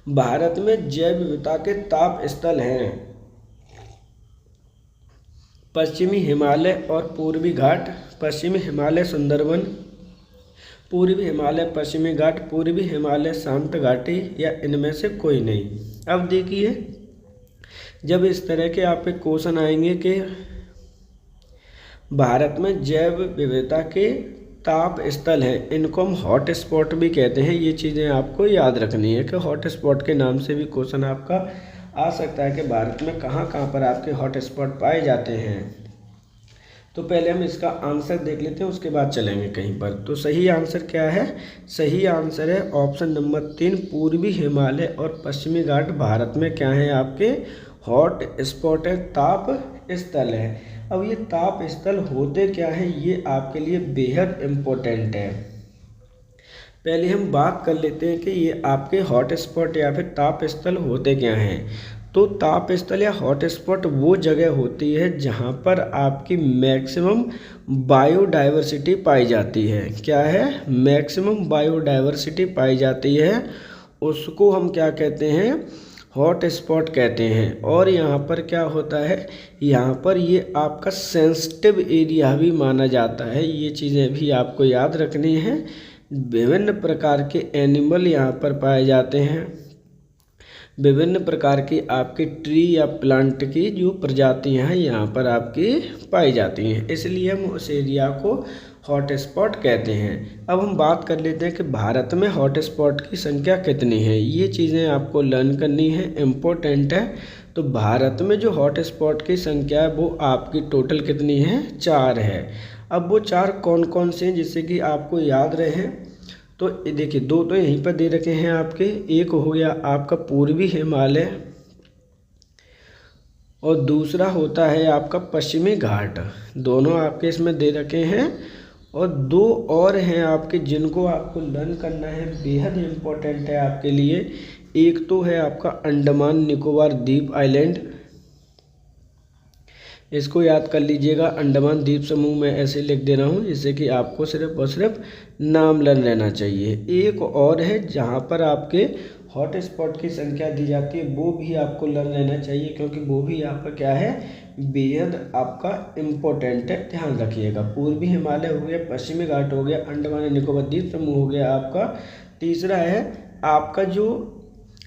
Speaker 1: भारत में जैव विविधता के ताप स्थल हैं पश्चिमी हिमालय और पूर्वी घाट। पश्चिमी हिमालय सुंदरवन, पूर्वी हिमालय पश्चिमी घाट, पूर्वी हिमालय शांत घाटी या इनमें से कोई नहीं। अब देखिए जब इस तरह के आप पे क्वेश्चन आएंगे कि भारत में जैव विविधता के ताप स्थल हैं, इनको हम हॉट स्पॉट भी कहते हैं। ये चीज़ें आपको याद रखनी है कि हॉट स्पॉट के नाम से भी क्वेश्चन आपका आ सकता है कि भारत में कहाँ कहाँ पर आपके हॉट स्पॉट पाए जाते हैं। तो पहले हम इसका आंसर देख लेते हैं, उसके बाद चलेंगे कहीं पर। तो सही आंसर क्या है? सही आंसर है ऑप्शन नंबर 3, पूर्वी हिमालय और पश्चिमी घाट भारत में क्या है? आपके हॉट स्पॉट है, ताप स्थल है। अब ये ताप स्थल होते क्या है ये आपके लिए बेहद इम्पोर्टेंट है। पहले हम बात कर लेते हैं कि ये आपके हॉट स्पॉट या फिर ताप स्थल होते क्या हैं। तो ताप स्थल या हॉट स्पॉट वो जगह होती है जहाँ पर आपकी मैक्सिमम बायोडाइवर्सिटी पाई जाती है। क्या है? मैक्सिमम बायोडाइवर्सिटी पाई जाती है, उसको हम क्या कहते हैं? हॉट स्पॉट कहते हैं। और यहाँ पर क्या होता है? यहाँ पर ये आपका सेंसिटिव एरिया भी माना जाता है। ये चीज़ें भी आपको याद रखनी है। विभिन्न प्रकार के एनिमल यहाँ पर पाए जाते हैं, विभिन्न प्रकार की आपकी ट्री या प्लांट की जो प्रजातियां हैं यहाँ पर आपकी पाई जाती हैं, इसलिए हम उस एरिया को हॉट स्पॉट कहते हैं। अब हम बात कर लेते हैं कि भारत में हॉट स्पॉट की संख्या कितनी है। ये चीज़ें आपको लर्न करनी है, इम्पोर्टेंट है। तो भारत में जो हॉट स्पॉट की संख्या है वो आपकी टोटल कितनी है, 4 है। अब वो 4 कौन कौन से हैं जिससे कि आपको याद रहे, तो देखिए 2 तो यहीं पर दे रखे हैं आपके। एक हो गया आपका पूर्वी हिमालय और दूसरा होता है आपका पश्चिमी घाट। दोनों आपके इसमें दे रखे हैं। और 2 और हैं आपके जिनको आपको लर्न करना है, बेहद इम्पोर्टेंट है आपके लिए। एक तो है आपका अंडमान निकोबार द्वीप आइलैंड, इसको याद कर लीजिएगा। अंडमान द्वीप समूह में ऐसे लिख दे रहा हूँ जिससे कि आपको सिर्फ और सिर्फ नाम लर्न रहना चाहिए। एक और है जहाँ पर आपके हॉट स्पॉट की संख्या दी जाती है, वो भी आपको लर्न रहना चाहिए क्योंकि वो भी आपका क्या है, बेहद आपका इम्पोर्टेंट है, ध्यान रखिएगा। पूर्वी हिमालय हो गया, पश्चिमी घाट हो गया, अंडमान निकोबार द्वीप समूह हो गया आपका। तीसरा है आपका जो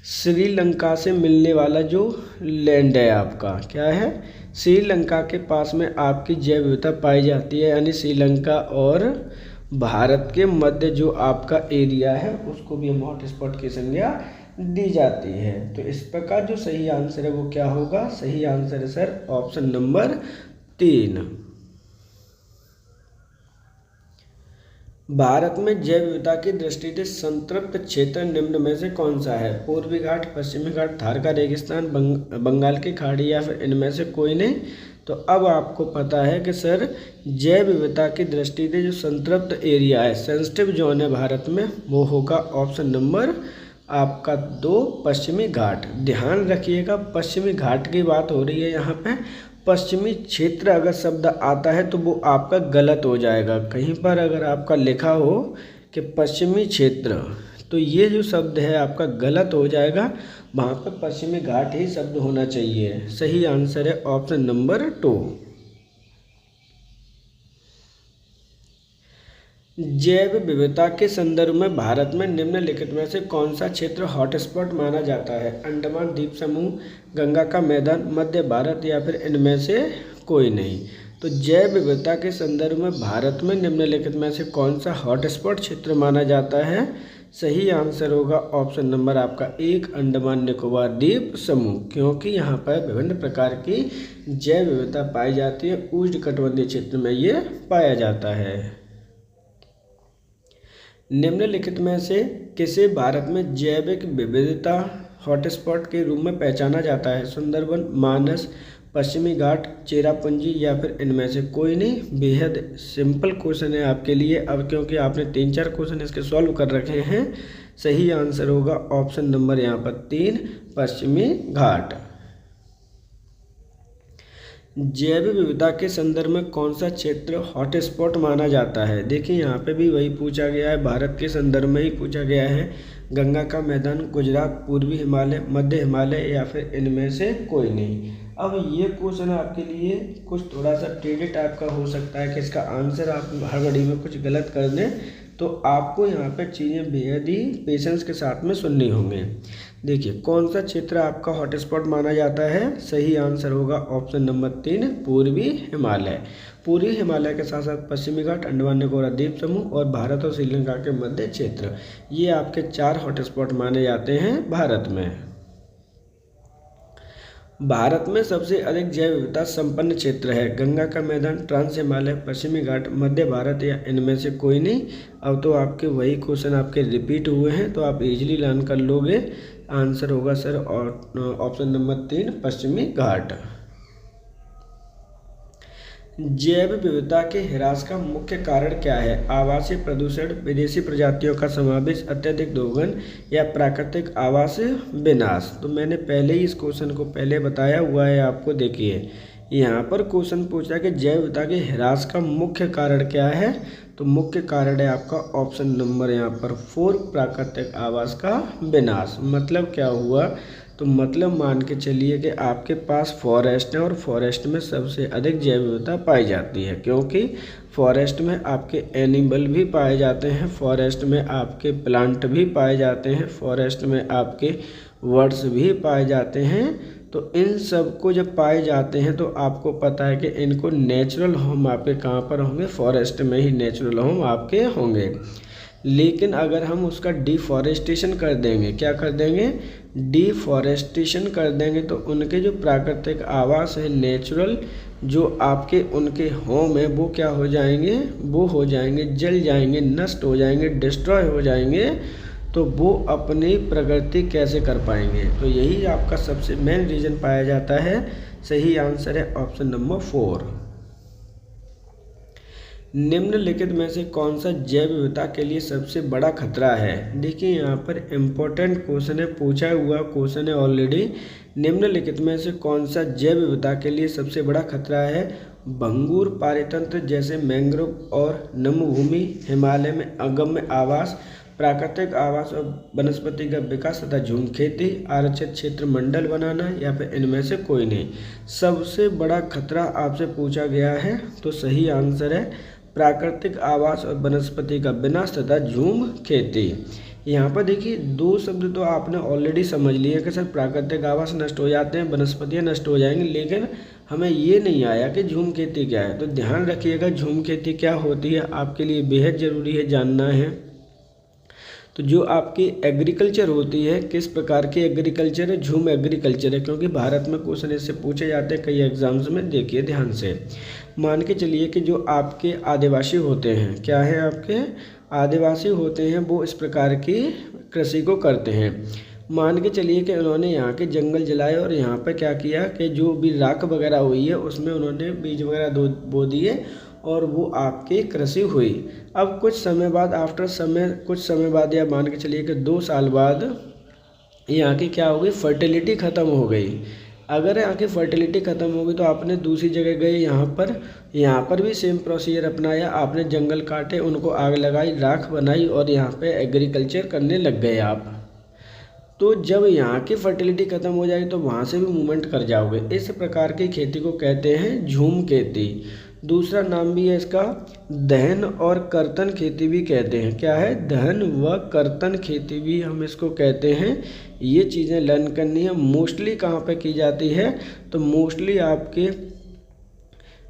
Speaker 1: श्रीलंका से मिलने वाला जो लैंड है आपका, क्या है, श्रीलंका के पास में आपकी जैव विविधता पाई जाती है, यानी श्रीलंका और भारत के मध्य जो आपका एरिया है उसको भी हम हॉट स्पॉट की संज्ञा दी जाती है। तो इस प्रकार जो सही आंसर है वो क्या होगा, सही आंसर है सर ऑप्शन नंबर 3। भारत में जैव विविधता की दृष्टि से संतृप्त क्षेत्र निम्न में से कौन सा है। पूर्वी घाट, पश्चिमी घाट, थार का रेगिस्तान, बंगाल की खाड़ी या फिर इनमें से कोई नहीं। तो अब आपको पता है कि सर जैव विविधता की दृष्टि से जो संतृप्त एरिया है, सेंसिटिव जोन है भारत में, वो होगा ऑप्शन नंबर आपका 2 पश्चिमी घाट। ध्यान रखिएगा पश्चिमी घाट की बात हो रही है यहाँ पे। पश्चिमी क्षेत्र अगर शब्द आता है तो वो आपका गलत हो जाएगा। कहीं पर अगर आपका लिखा हो कि पश्चिमी क्षेत्र तो ये जो शब्द है आपका गलत हो जाएगा, वहाँ पर पश्चिमी घाट ही शब्द होना चाहिए। सही आंसर है ऑप्शन नंबर 2। जैव विविधता के संदर्भ में भारत में निम्नलिखित में से कौन सा क्षेत्र हॉटस्पॉट माना जाता है। अंडमान द्वीप समूह, गंगा का मैदान, मध्य भारत या फिर इनमें से कोई नहीं। तो जैव विविधता के संदर्भ में भारत में निम्नलिखित में से कौन सा हॉटस्पॉट क्षेत्र माना जाता है। सही आंसर होगा ऑप्शन नंबर आपका 1 अंडमान निकोबार द्वीप समूह, क्योंकि यहाँ पर विभिन्न प्रकार की जैव विविधता पाई जाती है। उष्णकटिबंधीय क्षेत्र में ये पाया जाता है। निम्नलिखित में से किसे भारत में जैविक विविधता हॉटस्पॉट के रूप में पहचाना जाता है। सुंदरबन, मानस, पश्चिमी घाट, चेरापूंजी या फिर इनमें से कोई नहीं। बेहद सिंपल क्वेश्चन है आपके लिए। अब क्योंकि आपने 3-4 क्वेश्चन इसके सॉल्व कर रखे हैं, सही आंसर होगा ऑप्शन नंबर यहाँ पर 3 पश्चिमी घाट। जैव विविधता के संदर्भ में कौन सा क्षेत्र हॉटस्पॉट माना जाता है। देखिए यहाँ पे भी वही पूछा गया है, भारत के संदर्भ में ही पूछा गया है। गंगा का मैदान, गुजरात, पूर्वी हिमालय, मध्य हिमालय या फिर इनमें से कोई नहीं। अब ये क्वेश्चन आपके लिए कुछ थोड़ा सा ट्रिकी टाइप का हो सकता है कि इसका आंसर आप हर घड़ी में कुछ गलत कर दें, तो आपको यहाँ पे चीज़ें बेहद ही पेशेंस के साथ में सुननी होंगी। देखिए कौन सा क्षेत्र आपका हॉटस्पॉट माना जाता है। सही आंसर होगा ऑप्शन नंबर 3 पूर्वी हिमालय। पूर्वी हिमालय के साथ साथ पश्चिमी घाट, अंडमान निकोबार द्वीप समूह और भारत और श्रीलंका के मध्य क्षेत्र, ये आपके 4 हॉटस्पॉट माने जाते हैं भारत में। भारत में सबसे अधिक जैव विविधता संपन्न क्षेत्र है। गंगा का मैदान, ट्रांस हिमालय, पश्चिमी घाट, मध्य भारत या इनमें से कोई नहीं। अब तो आपके वही क्वेश्चन आपके रिपीट हुए हैं तो आप इजीली लर्न कर लोगे। आंसर होगा सर ऑप्शन नंबर 3 पश्चिमी घाट। जैव विविधता के ह्रास का मुख्य कारण क्या है। आवासीय प्रदूषण, विदेशी प्रजातियों का समावेश, अत्यधिक दोहन या प्राकृतिक आवास विनाश। तो मैंने पहले ही इस क्वेश्चन को पहले बताया हुआ है आपको। देखिए यहाँ पर क्वेश्चन पूछा कि जैव विविधता के ह्रास का मुख्य कारण क्या है। तो मुख्य कारण है आपका ऑप्शन नंबर यहाँ पर 4 प्राकृतिक आवास का विनाश। मतलब क्या हुआ, तो मतलब मान के चलिए कि आपके पास फॉरेस्ट है और फॉरेस्ट में सबसे अधिक जैव विविधता पाई जाती है, क्योंकि फॉरेस्ट में आपके एनिमल भी पाए जाते हैं, फॉरेस्ट में आपके प्लांट भी पाए जाते हैं, फॉरेस्ट में आपके वर्ड्स भी पाए जाते हैं। तो इन सब को जब पाए जाते हैं तो आपको पता है कि इनको नेचुरल होम आपके कहाँ पर होंगे, फॉरेस्ट में ही नेचुरल होम आपके होंगे। लेकिन अगर हम उसका डिफॉरेस्टेशन कर देंगे, क्या कर देंगे, डिफॉरेस्टेशन कर देंगे, तो उनके जो प्राकृतिक आवास है, नेचुरल जो आपके उनके होम है, वो क्या हो जाएंगे, वो हो जाएंगे, जल जाएंगे, नष्ट हो जाएंगे, डिस्ट्रॉय हो जाएंगे। तो वो अपनी प्रगति कैसे कर पाएंगे। तो यही आपका सबसे मेन रीज़न पाया जाता है। सही आंसर है ऑप्शन नंबर 4। निम्नलिखित में से कौन सा जैव विविधता के लिए सबसे बड़ा खतरा है। देखिए यहाँ पर इम्पोर्टेंट क्वेश्चन है, पूछा हुआ क्वेश्चन है ऑलरेडी। निम्नलिखित में से कौन सा जैव विविधता के लिए सबसे बड़ा खतरा है। भंगुर पारितंत्र जैसे मैंग्रोव और नमभूमि, हिमालय में अगम्य आवास, प्राकृतिक आवास और वनस्पति का विकास तथा झूम खेती, आरक्षित क्षेत्र मंडल बनाना, या फिर इनमें से कोई नहीं। सबसे बड़ा खतरा आपसे पूछा गया है, तो सही आंसर है प्राकृतिक आवास और वनस्पति का विनाश तथा झूम खेती। यहाँ पर देखिए दो शब्द तो आपने ऑलरेडी समझ लिए कि सर प्राकृतिक आवास नष्ट हो जाते हैं, वनस्पतियाँ नष्ट हो जाएंगी, लेकिन हमें ये नहीं आया कि झूम खेती क्या है। तो ध्यान रखिएगा, झूम खेती क्या होती है आपके लिए बेहद ज़रूरी है जानना है। तो जो आपकी एग्रीकल्चर होती है, किस प्रकार की एग्रीकल्चर है, झूम एग्रीकल्चर है, क्योंकि भारत में क्वेश्चन इससे पूछे जाते हैं कई एग्जाम्स में। देखिए ध्यान से, मान के चलिए कि जो आपके आदिवासी होते हैं, क्या है आपके आदिवासी होते हैं, वो इस प्रकार की कृषि को करते हैं। मान के चलिए कि उन्होंने यहाँ के जंगल जलाए और यहाँ पर क्या किया कि जो भी राख वगैरह हुई है उसमें उन्होंने बीज वगैरह बो दिए और वो आपकी कृषि हुई। अब कुछ समय बाद कुछ समय बाद या मान के चलिए कि 2 साल बाद यहाँ की क्या हो गई, फर्टिलिटी ख़त्म हो गई। अगर यहाँ की फर्टिलिटी ख़त्म हो गई तो आपने दूसरी जगह गए, यहाँ पर भी सेम प्रोसीजर अपनाया, आपने जंगल काटे, उनको आग लगाई, राख बनाई और यहाँ पे एग्रीकल्चर करने लग गए आप। तो जब यहाँ की फर्टिलिटी ख़त्म हो जाएगी तो वहाँ से भी मूवमेंट कर जाओगे। इस प्रकार की खेती को कहते हैं झूम खेती। दूसरा नाम भी है इसका दहन और कर्तन खेती भी कहते हैं। क्या है, दहन व कर्तन खेती भी हम इसको कहते हैं। ये चीज़ें लर्न करनी है। मोस्टली कहाँ पे की जाती है, तो मोस्टली आपके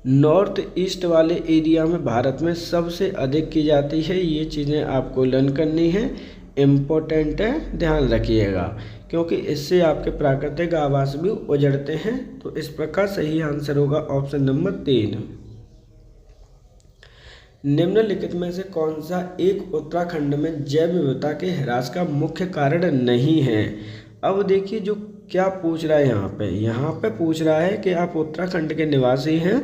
Speaker 1: नॉर्थ ईस्ट वाले एरिया में भारत में सबसे अधिक की जाती है। ये चीज़ें आपको लर्न करनी है, इम्पोर्टेंट है, ध्यान रखिएगा, क्योंकि इससे आपके प्राकृतिक आवास भी उजड़ते हैं। तो इस प्रकार सही आंसर होगा ऑप्शन नंबर 3। निम्नलिखित में से कौन सा एक उत्तराखंड में जैव विविधता के ह्रास का मुख्य कारण नहीं है। अब देखिए जो क्या पूछ रहा है यहाँ पे पूछ रहा है कि आप उत्तराखंड के निवासी हैं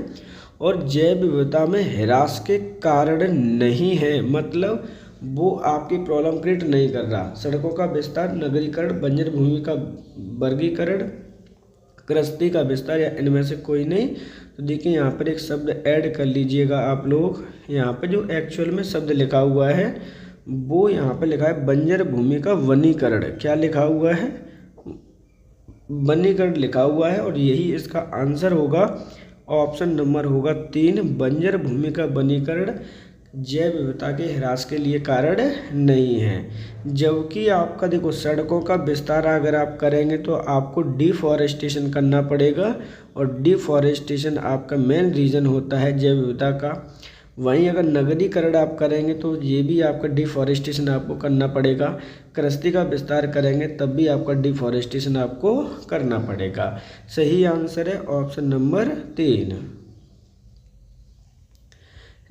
Speaker 1: और जैव विविधता में ह्रास के कारण नहीं है, मतलब वो आपकी प्रॉब्लम क्रिएट नहीं कर रहा। सड़कों का विस्तार, नगरीकरण, बंजर भूमि का वर्गीकरण, कृषि का विस्तार, या इनमें से कोई नहीं। तो देखिए यहाँ पर एक शब्द ऐड कर लीजिएगा आप लोग। यहाँ पे जो एक्चुअल में शब्द लिखा हुआ है वो यहाँ पे लिखा है बंजर भूमि का वनीकरण। क्या लिखा हुआ है, वनीकरण लिखा हुआ है, और यही इसका आंसर होगा। ऑप्शन नंबर होगा 3, बंजर भूमि का वनीकरण जैव विविधता के ह्रास के लिए कारण नहीं है। जबकि आपका देखो सड़कों का विस्तार अगर आप करेंगे तो आपको डिफॉरेस्टेशन करना पड़ेगा, और डिफॉरेस्टेशन आपका मेन रीज़न होता है जैव विविधता का। वहीं अगर नगरीकरण आप करेंगे तो ये भी आपका डिफॉरेस्टेशन आपको करना पड़ेगा। कृषि का विस्तार करेंगे तब भी आपका डिफॉरेस्टेशन आपको करना पड़ेगा। सही आंसर है ऑप्शन नंबर 3।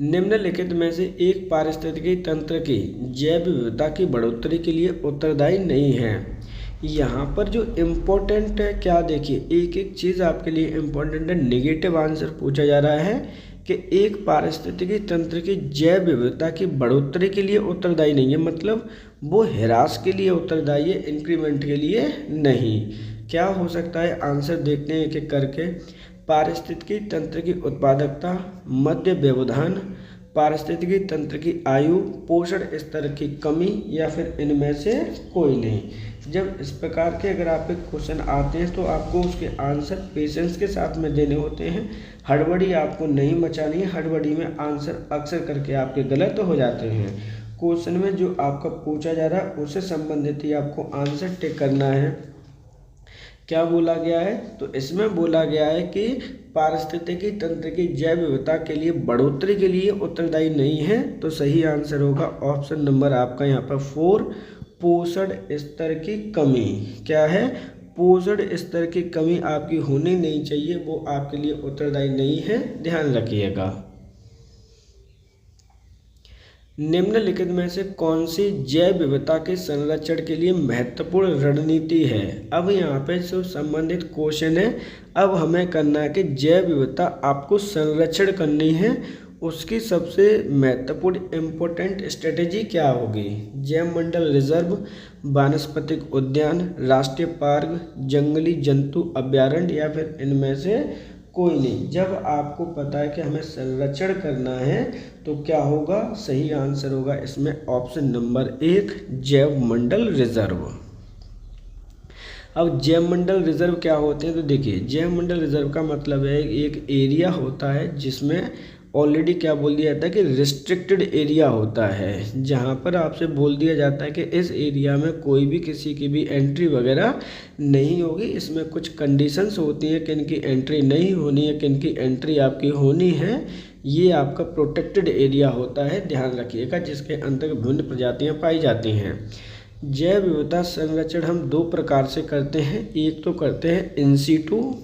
Speaker 1: निम्नलिखित में से एक पारिस्थितिकी तंत्र की जैव विविधता की बढ़ोतरी के लिए उत्तरदायी नहीं है। यहाँ पर जो इम्पोर्टेंट है, क्या देखिए एक एक चीज़ आपके लिए इम्पोर्टेंट है। नेगेटिव आंसर पूछा जा रहा है कि एक पारिस्थितिकी तंत्र की जैव विविधता की बढ़ोतरी के लिए उत्तरदायी नहीं है, मतलब वो ह्रास के लिए उत्तरदायी है, इंक्रीमेंट के लिए नहीं। क्या हो सकता है, आंसर देखते हैं एक एक करके। पारिस्थितिकी तंत्र की उत्पादकता, मध्य व्यवधान, पारिस्थितिकी तंत्र की आयु, पोषण स्तर की कमी, या फिर इनमें से कोई नहीं। जब इस प्रकार के अगर आपके क्वेश्चन आते हैं तो आपको उसके आंसर पेशेंस के साथ में देने होते हैं। हड़बड़ी आपको नहीं मचानी है, हड़बड़ी में आंसर अक्सर करके आपके गलत हो जाते हैं। क्वेश्चन में जो आपका पूछा जा रहा है उससे संबंधित ही आपको आंसर टिक करना है। क्या बोला गया है? तो इसमें बोला गया है कि पारिस्थितिकी तंत्र की जैव विविधता के लिए बढ़ोतरी के लिए उत्तरदायी नहीं है। तो सही आंसर होगा ऑप्शन नंबर आपका यहाँ पर 4, पोषण स्तर की कमी। क्या है? पोषण स्तर की कमी आपकी होनी नहीं चाहिए, वो आपके लिए उत्तरदायी नहीं है, ध्यान रखिएगा। निम्नलिखित में से कौन सी जैव विविधता के संरक्षण के लिए महत्वपूर्ण रणनीति है? अब यहाँ पे जो संबंधित क्वेश्चन है, अब हमें करना है कि जैव विविधता आपको संरक्षण करनी है, उसकी सबसे महत्वपूर्ण इम्पोर्टेंट स्ट्रेटेजी क्या होगी? जैव मंडल रिजर्व, वानस्पतिक उद्यान, राष्ट्रीय पार्क, जंगली जंतु अभयारण्य या फिर इनमें से कोई नहीं। जब आपको पता है कि हमें संरक्षण करना है तो क्या होगा? सही आंसर होगा इसमें ऑप्शन नंबर 1, जैव मंडल रिजर्व। अब जैव मंडल रिजर्व क्या होते हैं? तो देखिए, जैव मंडल रिजर्व का मतलब है एक एरिया होता है जिसमें ऑलरेडी क्या बोल दिया जाता है कि रिस्ट्रिक्टेड एरिया होता है, जहाँ पर आपसे बोल दिया जाता है कि इस एरिया में कोई भी किसी की भी एंट्री वगैरह नहीं होगी। इसमें कुछ कंडीशंस होती हैं कि इनकी एंट्री नहीं होनी है, कि इनकी एंट्री आपकी होनी है। ये आपका प्रोटेक्टेड एरिया होता है, ध्यान रखिएगा, जिसके अंतर्गत विभिन्न प्रजातियाँ पाई जाती हैं। जैव विविधता संरक्षण हम 2 प्रकार से करते हैं। एक तो करते हैं इन सीटू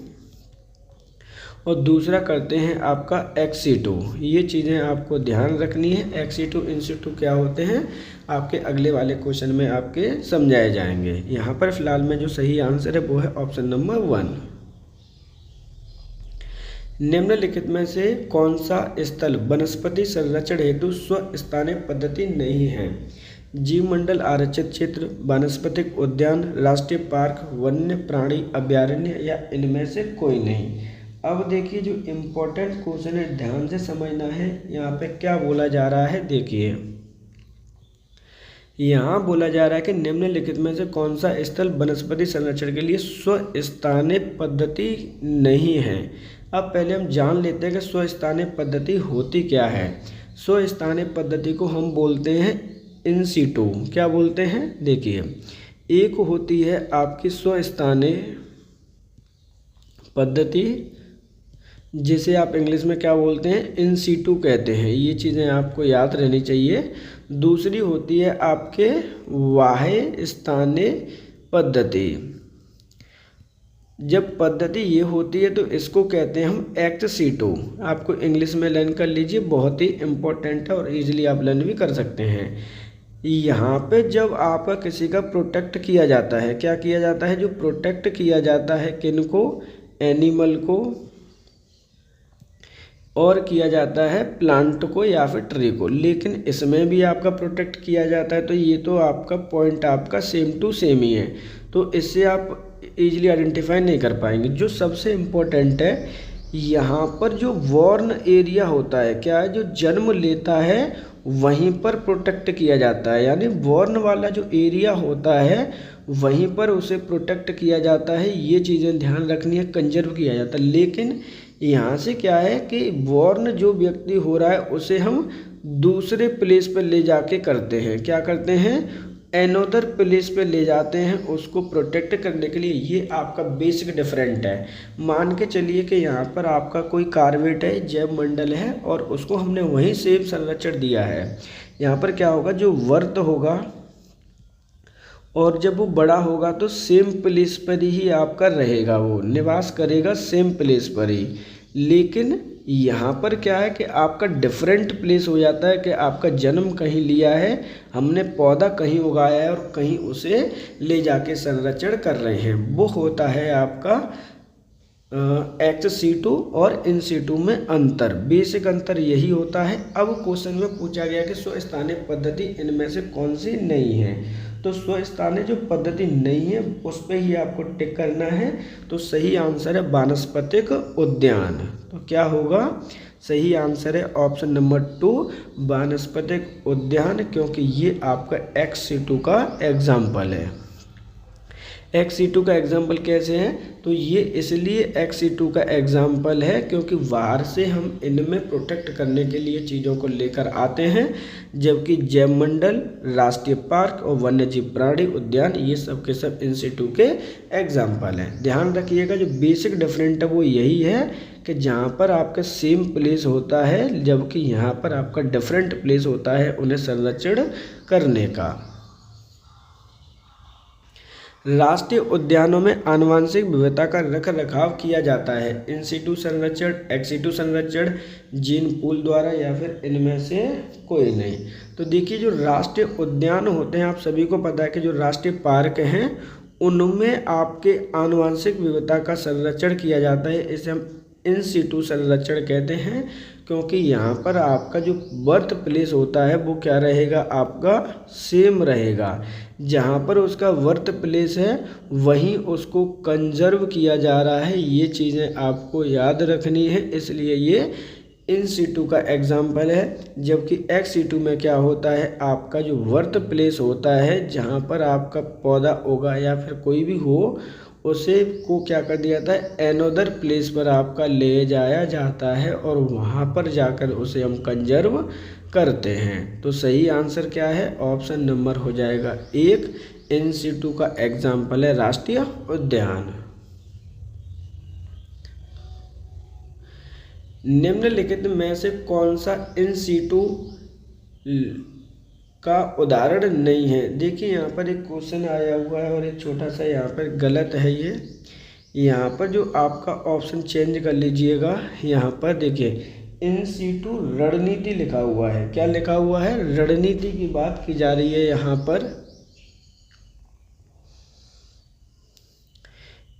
Speaker 1: और दूसरा करते हैं आपका एक्स सीटू। ये चीज़ें आपको ध्यान रखनी है। एक्स सीटू इन सीटू क्या होते हैं आपके अगले वाले क्वेश्चन में आपके समझाए जाएंगे। यहाँ पर फिलहाल में जो सही आंसर है वो है ऑप्शन नंबर 1। निम्नलिखित में से कौन सा स्थल वनस्पति संरक्षण हेतु स्वस्थानीय पद्धति नहीं है? जीव मंडल आरक्षित क्षेत्र, वानस्पतिक उद्यान, राष्ट्रीय पार्क, वन्य प्राणी अभयारण्य या इनमें से कोई नहीं। अब देखिए, जो इम्पोर्टेंट क्वेश्चन है ध्यान से समझना है। यहाँ पे क्या बोला जा रहा है? देखिए, यहाँ बोला जा रहा है कि निम्नलिखित में से कौन सा स्थल वनस्पति संरक्षण के लिए स्वस्थानीय पद्धति नहीं है। अब पहले हम जान लेते हैं कि स्वस्थानीय पद्धति होती क्या है। स्वस्थानीय पद्धति को हम बोलते हैं इन सीटू। क्या बोलते हैं? देखिए, एक होती है आपकी स्वस्थानीय पद्धति, जिसे आप इंग्लिश में क्या बोलते हैं? इन सीटू कहते हैं। ये चीज़ें आपको याद रहनी चाहिए। दूसरी होती है आपके बाह्य स्थानीय पद्धति। जब पद्धति ये होती है तो इसको कहते हैं हम एक्ट सीटू। आपको इंग्लिश में लर्न कर लीजिए, बहुत ही इम्पोर्टेंट है और इजीली आप लर्न भी कर सकते हैं। यहाँ पे जब आपका किसी का प्रोटेक्ट किया जाता है, क्या किया जाता है? जो प्रोटेक्ट किया जाता है किनको? एनिमल को, और किया जाता है प्लांट को या फिर ट्री को। लेकिन इसमें भी आपका प्रोटेक्ट किया जाता है, तो ये तो आपका पॉइंट आपका सेम टू सेम ही है, तो इससे आप इजीली आइडेंटिफाई नहीं कर पाएंगे। जो सबसे इम्पोर्टेंट है, यहाँ पर जो वॉर्न एरिया होता है, क्या है? जो जन्म लेता है वहीं पर प्रोटेक्ट किया जाता है, यानी वॉर्न वाला जो एरिया होता है वहीं पर उसे प्रोटेक्ट किया जाता है। ये चीज़ें ध्यान रखनी है, कंजर्व किया जाता है। लेकिन यहाँ से क्या है कि वॉर्न जो व्यक्ति हो रहा है उसे हम दूसरे प्लेस पर ले जाके करते हैं। क्या करते हैं? एनोदर प्लेस पे ले जाते हैं उसको प्रोटेक्ट करने के लिए। ये आपका बेसिक डिफरेंट है। मान के चलिए कि यहाँ पर आपका कोई कार्बेट है, जैव मंडल है, और उसको हमने वहीं सेम संरक्षण दिया है। यहाँ पर क्या होगा? जो वर्त होगा और जब वो बड़ा होगा तो सेम प्लेस पर ही आपका रहेगा, वो निवास करेगा सेम प्लेस पर ही। लेकिन यहाँ पर क्या है कि आपका डिफरेंट प्लेस हो जाता है कि आपका जन्म कहीं लिया है, हमने पौधा कहीं उगाया है और कहीं उसे ले जाके संरक्षण कर रहे हैं। वो होता है आपका एक्स सीटू और इन सीटू में अंतर, बेसिक अंतर यही होता है। अब क्वेश्चन में पूछा गया कि स्वस्थानीय पद्धति इनमें से कौन सी नहीं है, तो स्वस्थानीय जो पद्धति नहीं है उस पर ही आपको टिक करना है। तो सही आंसर है वानस्पतिक उद्यान। तो क्या होगा? सही आंसर है ऑप्शन नंबर 2 वानस्पतिक उद्यान, क्योंकि ये आपका एक्स सीटू का एग्जाम्पल है। Xc2 का एग्जाम्पल कैसे है, तो ये इसलिए Xc2 का एग्जाम्पल है क्योंकि बाहर से हम इनमें प्रोटेक्ट करने के लिए चीज़ों को लेकर आते हैं, जबकि जैव मंडल, राष्ट्रीय पार्क और वन्यजीव प्राणी उद्यान ये सब के सब इन सिटू के एग्जाम्पल हैं। ध्यान रखिएगा जो बेसिक डिफरेंट है वो यही है कि जहाँ पर आपका सेम प्लेस होता है जबकि यहाँ पर आपका डिफरेंट प्लेस होता है उन्हें संरक्षण करने का। राष्ट्रीय उद्यानों में आनुवंशिक विविधता का रख रखाव किया जाता है इन सिटू संरक्षण, एक्सिटू संरक्षण, जीन पूल द्वारा या फिर इनमें से कोई नहीं। तो देखिए जो राष्ट्रीय उद्यान होते हैं, आप सभी को पता है कि जो राष्ट्रीय पार्क हैं उनमें आपके आनुवंशिक विविधता का संरक्षण किया जाता है, इसे हम इन सिटू संरक्षण कहते हैं, क्योंकि यहाँ पर आपका जो बर्थ प्लेस होता है वो क्या रहेगा, आपका सेम रहेगा। जहाँ पर उसका बर्थ प्लेस है वहीं उसको कंजर्व किया जा रहा है, ये चीज़ें आपको याद रखनी है, इसलिए ये इन सिटू का एग्जाम्पल है। जबकि एक्स सिटू में क्या होता है, आपका जो बर्थ प्लेस होता है जहाँ पर आपका पौधा होगा या फिर कोई भी हो उसे को क्या कर दिया जाता है, एनोदर प्लेस पर आपका ले जाया जाता है और वहाँ पर जाकर उसे हम कंजर्व करते हैं। तो सही आंसर क्या है, ऑप्शन नंबर हो जाएगा 1, इन सिटू का एग्जाम्पल है राष्ट्रीय उद्यान। निम्नलिखित में से कौन सा इन सिटू का उदाहरण नहीं है। देखिए यहाँ पर एक क्वेश्चन आया हुआ है और एक छोटा सा यहाँ पर गलत है ये, यहाँ पर जो आपका ऑप्शन चेंज कर लीजिएगा। यहाँ पर देखिए इन सिटू रणनीति लिखा हुआ है, क्या लिखा हुआ है, रणनीति की बात की जा रही है। यहाँ पर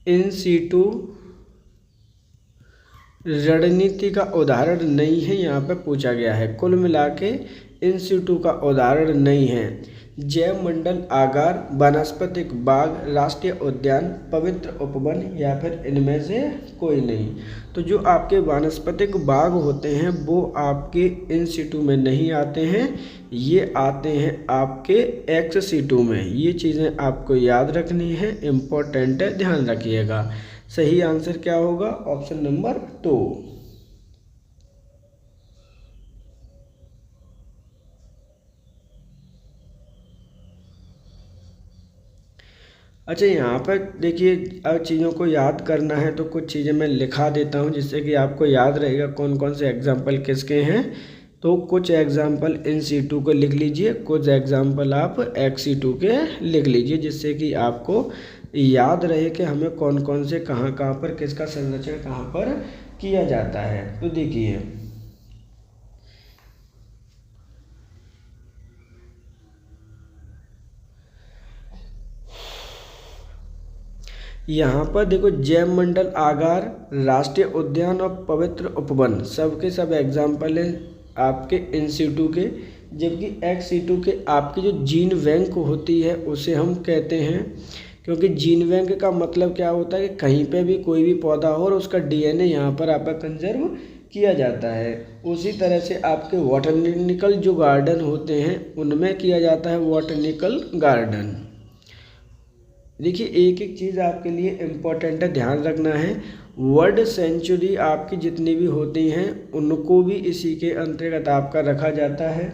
Speaker 1: इन सिटू रणनीति का उदाहरण नहीं है, यहाँ पर पूछा गया है। कुल मिला के इन सिटू का उदाहरण नहीं है। जैव मंडल, आगार, वनस्पतिक बाग, राष्ट्रीय उद्यान, पवित्र उपवन या फिर इनमें से कोई नहीं। तो जो आपके वनस्पतिक बाग होते हैं वो आपके इन सिटू में नहीं आते हैं, ये आते हैं आपके एक्स सिटू में। ये चीज़ें आपको याद रखनी है, इम्पोर्टेंट है, ध्यान रखिएगा। सही आंसर क्या होगा, ऑप्शन नंबर 2। अच्छा यहाँ पर देखिए, अब चीज़ों को याद करना है तो कुछ चीज़ें मैं लिखा देता हूँ जिससे कि आपको याद रहेगा कौन कौन से एग्जाम्पल किसके हैं। तो कुछ एग्जाम्पल इन सिटू के लिख लीजिए, कुछ एग्जाम्पल आप एक्स सिटू के लिख लीजिए, जिससे कि आपको याद रहे कि हमें कौन कौन से कहाँ कहाँ पर किसका संरक्षण कहाँ पर किया जाता है। तो देखिए यहाँ पर देखो, जैव मंडल, आगार, राष्ट्रीय उद्यान और पवित्र उपवन सबके सब एग्जाम्पल हैं आपके इन सिटू के। जबकि एक्स सिटू के आपकी जो जीन बैंक होती है उसे हम कहते हैं, क्योंकि जीन बैंक का मतलब क्या होता है कि कहीं पे भी कोई भी पौधा हो और उसका डीएनए यहाँ पर आपका कंजर्व किया जाता है। उसी तरह से आपके बॉटनिकल जो गार्डन होते हैं उनमें किया जाता है बॉटनिकल गार्डन। देखिए एक एक चीज़ आपके लिए इम्पोर्टेंट है, ध्यान रखना है। वर्ल्ड सेंचुरी आपकी जितनी भी होती हैं उनको भी इसी के अंतर्गत आपका रखा जाता है।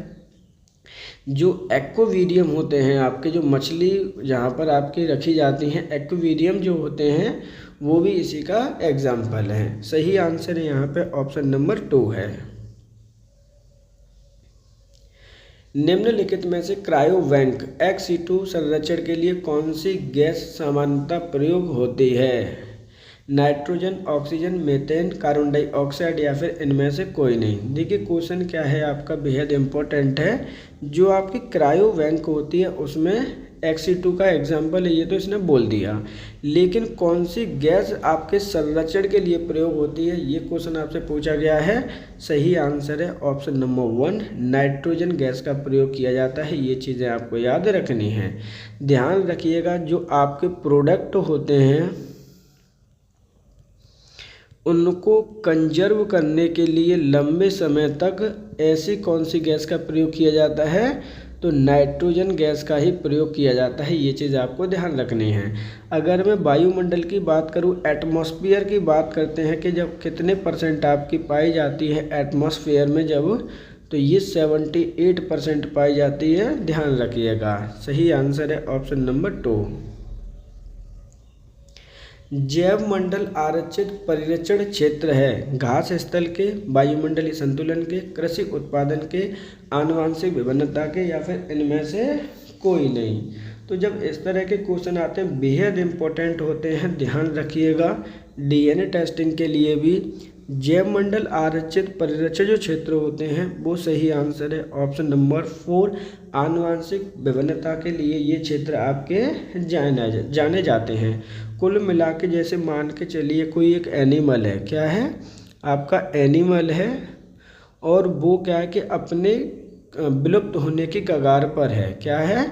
Speaker 1: जो एक्वेरियम होते हैं आपके, जो मछली जहाँ पर आपकी रखी जाती हैं, एक्वेरियम जो होते हैं वो भी इसी का एग्जाम्पल है। सही आंसर यहाँ पे ऑप्शन नंबर 2 है। निम्नलिखित में से क्रायोवैंक एक्स सिटू संरक्षण के लिए कौन सी गैस सामान्यतः प्रयोग होती है। Nitrogen, oxygen, methane, carbon dioxide या फिर इनमें से कोई नहीं। देखिए क्वेश्चन क्या है आपका, बेहद इम्पोर्टेंट है। जो आपकी क्रायोवैंक होती है उसमें एक्स सिटू का एग्जाम्पल है, ये तो इसने बोल दिया, लेकिन कौन सी गैस आपके संरक्षण के लिए प्रयोग होती है ये क्वेश्चन आपसे पूछा गया है। सही आंसर है ऑप्शन नंबर 1, नाइट्रोजन गैस का प्रयोग किया जाता है। ये चीज़ें आपको याद रखनी है। ध्यान रखिएगा जो आपके प्रोडक्ट होते हैं उनको कंजर्व करने के लिए लंबे समय तक ऐसी कौन सी गैस का प्रयोग किया जाता है, तो नाइट्रोजन गैस का ही प्रयोग किया जाता है। ये चीज़ आपको ध्यान रखनी है। अगर मैं वायुमंडल की बात करूँ, एटमॉस्फेयर की बात करते हैं कि जब कितने % आपकी पाई जाती है एटमॉस्फेयर में, जब तो ये 78% पाई जाती है, ध्यान रखिएगा। सही आंसर है ऑप्शन नंबर 2। जैव मंडल आरक्षित परिरक्षण क्षेत्र है घास स्थल के, वायुमंडलीय संतुलन के, कृषि उत्पादन के, आनुवंशिक विभिन्नता के, या फिर इनमें से कोई नहीं। तो जब इस तरह के क्वेश्चन आते हैं बेहद इम्पोर्टेंट होते हैं, ध्यान रखिएगा। डीएनए टेस्टिंग के लिए भी जैव मंडल आरक्षित परिरक्षण जो क्षेत्र होते हैं वो सही आंसर है ऑप्शन नंबर 4। आनुवंशिक विभिन्नता के लिए ये क्षेत्र आपके जाने जाते हैं। कुल मिला के जैसे मान के चलिए कोई एक एनिमल है, क्या है आपका एनिमल है, और वो क्या है कि अपने विलुप्त होने की कगार पर है। क्या है?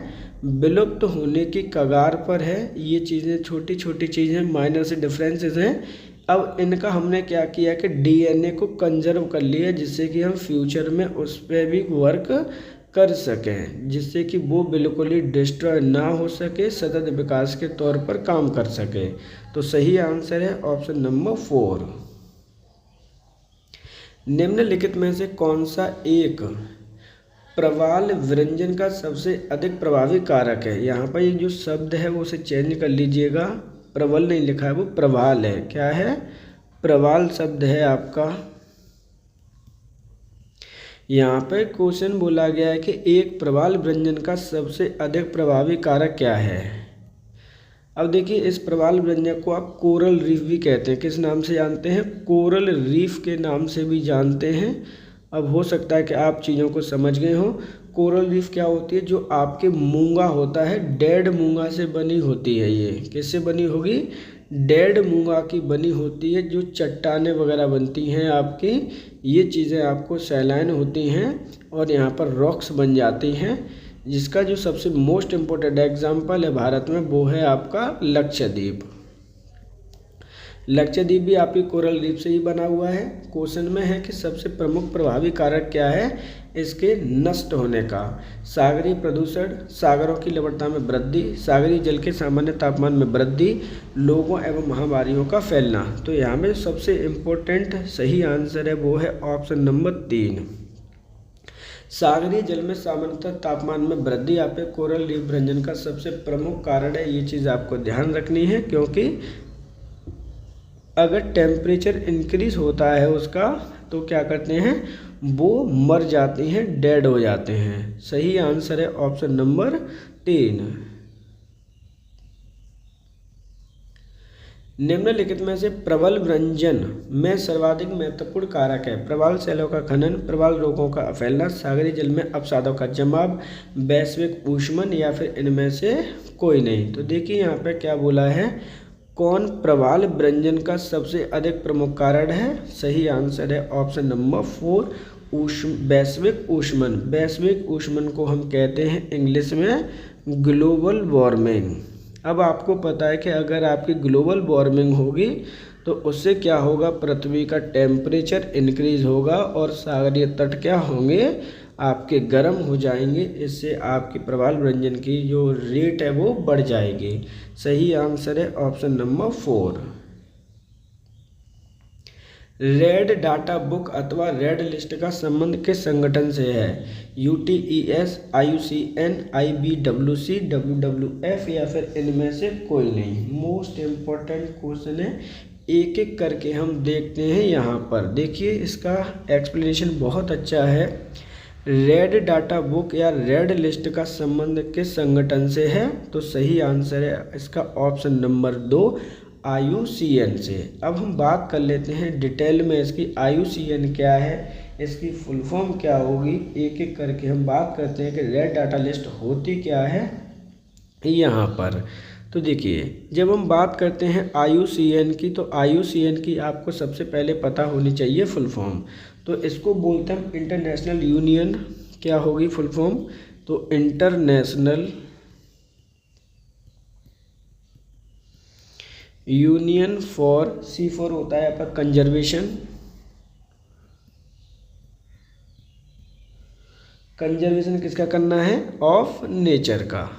Speaker 1: विलुप्त होने की कगार पर है। ये चीज़ें छोटी छोटी चीज़ें, माइनर से डिफरेंसेस हैं। अब इनका हमने क्या किया कि डीएनए को कंजर्व कर लिया, जिससे कि हम फ्यूचर में उस पर भी वर्क कर सकें, जिससे कि वो बिल्कुल ही डिस्ट्रॉय ना हो सके, सतत विकास के तौर पर काम कर सके। तो सही आंसर है ऑप्शन नंबर 4। निम्नलिखित में से कौन सा एक प्रवाल व्यंजन का सबसे अधिक प्रभावी कारक है? यहाँ पर ये जो शब्द है वो उसे चेंज कर लीजिएगा, प्रबल नहीं लिखा है, वो प्रवाल है। क्या है? प्रवाल शब्द है आपका। यहाँ पे क्वेश्चन बोला गया है कि एक प्रवाल व्यंजन का सबसे अधिक प्रभावी कारक क्या है? अब देखिए, इस प्रवाल व्यंजन को आप कोरल रीफ भी कहते हैं। किस नाम से जानते हैं? कोरल रीफ के नाम से भी जानते हैं। अब हो सकता है कि आप चीज़ों को समझ गए हो। कोरल रीफ क्या होती है? जो आपके मूंगा होता है, डेड मूंगा से बनी होती है। ये किससे बनी होगी? डेड मूंगा की बनी होती है। जो चट्टानें वगैरह बनती हैं आपकी, ये चीज़ें आपको सैलाइन होती हैं और यहाँ पर रॉक्स बन जाती हैं। जिसका जो सबसे मोस्ट इम्पोर्टेंट एग्जाम्पल है भारत में, वो है आपका लक्षद्वीप। लक्षद्वीप भी आपकी कोरल रीफ से ही बना हुआ है। क्वेश्चन में है कि सबसे प्रमुख प्रभावी कारक क्या है इसके नष्ट होने का? सागरीय प्रदूषण, सागरों की लवणता में वृद्धि, सागरीय जल के सामान्य तापमान में वृद्धि, लोगों एवं महामारियों का फैलना। तो यहाँ में सबसे इम्पोर्टेंट सही आंसर है वो है ऑप्शन नंबर 3। सागरीय जल में सामान्यतः तापमान में वृद्धि आपके कोरल रीफ व्यंजन का सबसे प्रमुख कारण है। ये चीज़ आपको ध्यान रखनी है, क्योंकि अगर टेम्परेचर इंक्रीज होता है उसका, तो क्या करते हैं, वो मर जाती हैं, डेड हो जाते हैं। सही आंसर है ऑप्शन नंबर 3। निम्नलिखित में से प्रबल व्यंजन में सर्वाधिक महत्वपूर्ण कारक है? प्रवाल सेलों का खनन, प्रवाल रोगों का फैलना, सागरीय जल में अपसादों का जमाव, वैश्विक ऊष्मन, या फिर इनमें से कोई नहीं। तो देखिए यहाँ पे क्या बोला है, कौन प्रवाल व्यंजन का सबसे अधिक प्रमुख कारण है? सही आंसर है ऑप्शन नंबर 4, वैश्विक ऊष्मन। वैश्विक ऊष्मन को हम कहते हैं इंग्लिश में ग्लोबल वार्मिंग। अब आपको पता है कि अगर आपकी ग्लोबल वार्मिंग होगी तो उससे क्या होगा, पृथ्वी का टेम्परेचर इंक्रीज होगा और सागरीय तट क्या होंगे, आपके गर्म हो जाएंगे। इससे आपकी प्रवाल व्यंजन की जो रेट है वो बढ़ जाएगी। सही आंसर है option number 4। Red data book अथवा रेड लिस्ट का संबंध किस संगठन से है? UTES, IUCN, IBWC, WWF, या फिर इनमें से कोई नहीं। मोस्ट इम्पोर्टेंट क्वेश्चन है, एक एक करके हम देखते हैं। यहाँ पर देखिए, इसका एक्सप्लेनेशन बहुत अच्छा है। रेड डाटा बुक या रेड लिस्ट का संबंध किस संगठन से है? तो सही आंसर है इसका ऑप्शन नंबर 2, IUCN से। अब हम बात कर लेते हैं डिटेल में इसकी। IUCN क्या है, इसकी फुल फॉर्म क्या होगी, एक एक करके हम बात करते हैं कि रेड डाटा लिस्ट होती क्या है यहाँ पर। तो देखिए, जब हम बात करते हैं IUCN की, तो IUCN की आपको सबसे पहले पता होनी चाहिए फुल फॉर्म। तो इसको बोलते हैं इंटरनेशनल यूनियन, क्या होगी फुल फॉर्म, तो इंटरनेशनल यूनियन फॉर, C4 होता है आपका कंजर्वेशन, कंजर्वेशन किसका करना है? ऑफ नेचर का।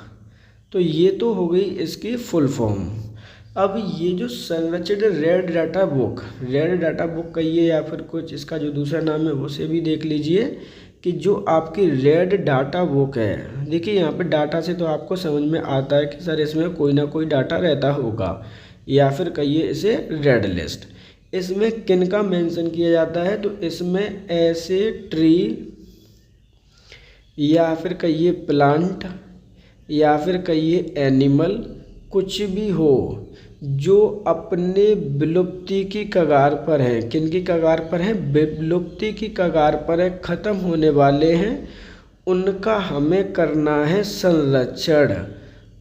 Speaker 1: तो ये तो हो गई इसकी फुल फॉर्म। अब ये जो संरचित रेड डाटा बुक कहिए या फिर कुछ इसका जो दूसरा नाम है उसे भी देख लीजिए कि जो आपकी रेड डाटा बुक है, देखिए यहाँ पे डाटा से तो आपको समझ में आता है कि सर इसमें कोई ना कोई डाटा रहता होगा, या फिर कहिए इसे रेड लिस्ट। इसमें किन का मेंशन किया जाता है? तो इसमें ऐसे ट्री या फिर कहिए प्लांट या फिर कहिए एनिमल, कुछ भी हो जो अपने विलुप्ति की कगार पर है। किन की कगार पर है? विलुप्ति की कगार पर है, ख़त्म होने वाले हैं, उनका हमें करना है संरक्षण।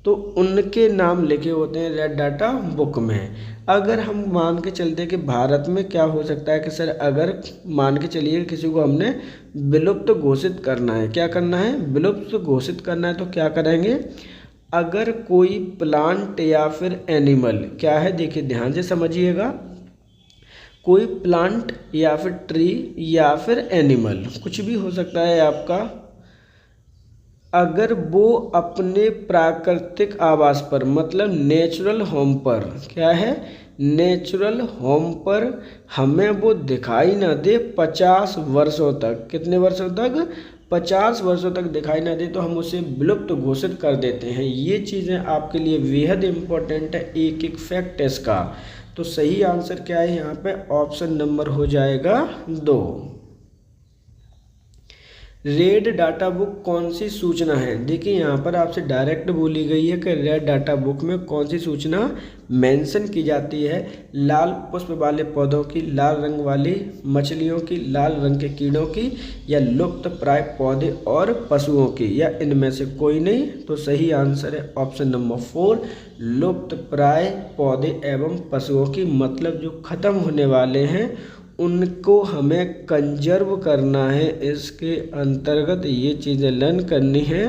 Speaker 1: तो उनके नाम लिखे होते हैं रेड डाटा बुक में। अगर हम मान के चलते हैं कि भारत में क्या हो सकता है कि सर अगर मान के चलिए किसी को हमने विलुप्त घोषित करना है, क्या करना है? विलुप्त घोषित करना है, तो क्या करेंगे? अगर कोई प्लांट या फिर एनिमल क्या है, देखिए ध्यान से समझिएगा, कोई प्लांट या फिर ट्री या फिर एनिमल कुछ भी हो सकता है आपका, अगर वो अपने प्राकृतिक आवास पर मतलब नेचुरल होम पर, क्या है? नेचुरल होम पर हमें वो दिखाई ना दे 50 वर्षों तक। कितने वर्षों तक? 50 वर्षों तक दिखाई ना दे तो हम उसे विलुप्त घोषित कर देते हैं। ये चीज़ें आपके लिए बेहद इम्पोर्टेंट है, एक एक फैक्ट है इसका। तो सही आंसर क्या है यहाँ पे? ऑप्शन नंबर हो जाएगा 2। रेड डाटा बुक कौन सी सूचना है? देखिए यहाँ पर आपसे डायरेक्ट बोली गई है कि रेड डाटा बुक में कौन सी सूचना मेंशन की जाती है। लाल पुष्प वाले पौधों की, लाल रंग वाली मछलियों की, लाल रंग के कीड़ों की, या लुप्त प्राय पौधे और पशुओं की, या इनमें से कोई नहीं। तो सही आंसर है ऑप्शन नंबर 4, लुप्त प्राय पौधे एवं पशुओं की, मतलब जो खत्म होने वाले हैं उनको हमें कंजर्व करना है। इसके अंतर्गत ये चीज़ें लर्न करनी है।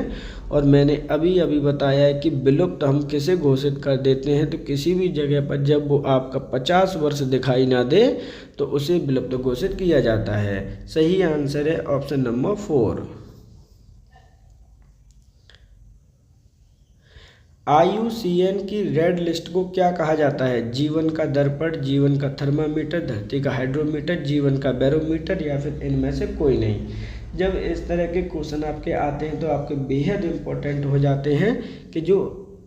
Speaker 1: और मैंने अभी अभी बताया है कि विलुप्त हम किसे घोषित कर देते हैं? तो किसी भी जगह पर जब वो आपका 50 वर्ष दिखाई ना दे तो उसे विलुप्त घोषित किया जाता है। सही आंसर है ऑप्शन नंबर 4। IUCN की रेड लिस्ट को क्या कहा जाता है? जीवन का दर्पण, जीवन का थर्मामीटर, धरती का हाइड्रोमीटर, जीवन का बैरोमीटर, या फिर इनमें से कोई नहीं। जब इस तरह के क्वेश्चन आपके आते हैं तो आपके बेहद इम्पोर्टेंट हो जाते हैं कि जो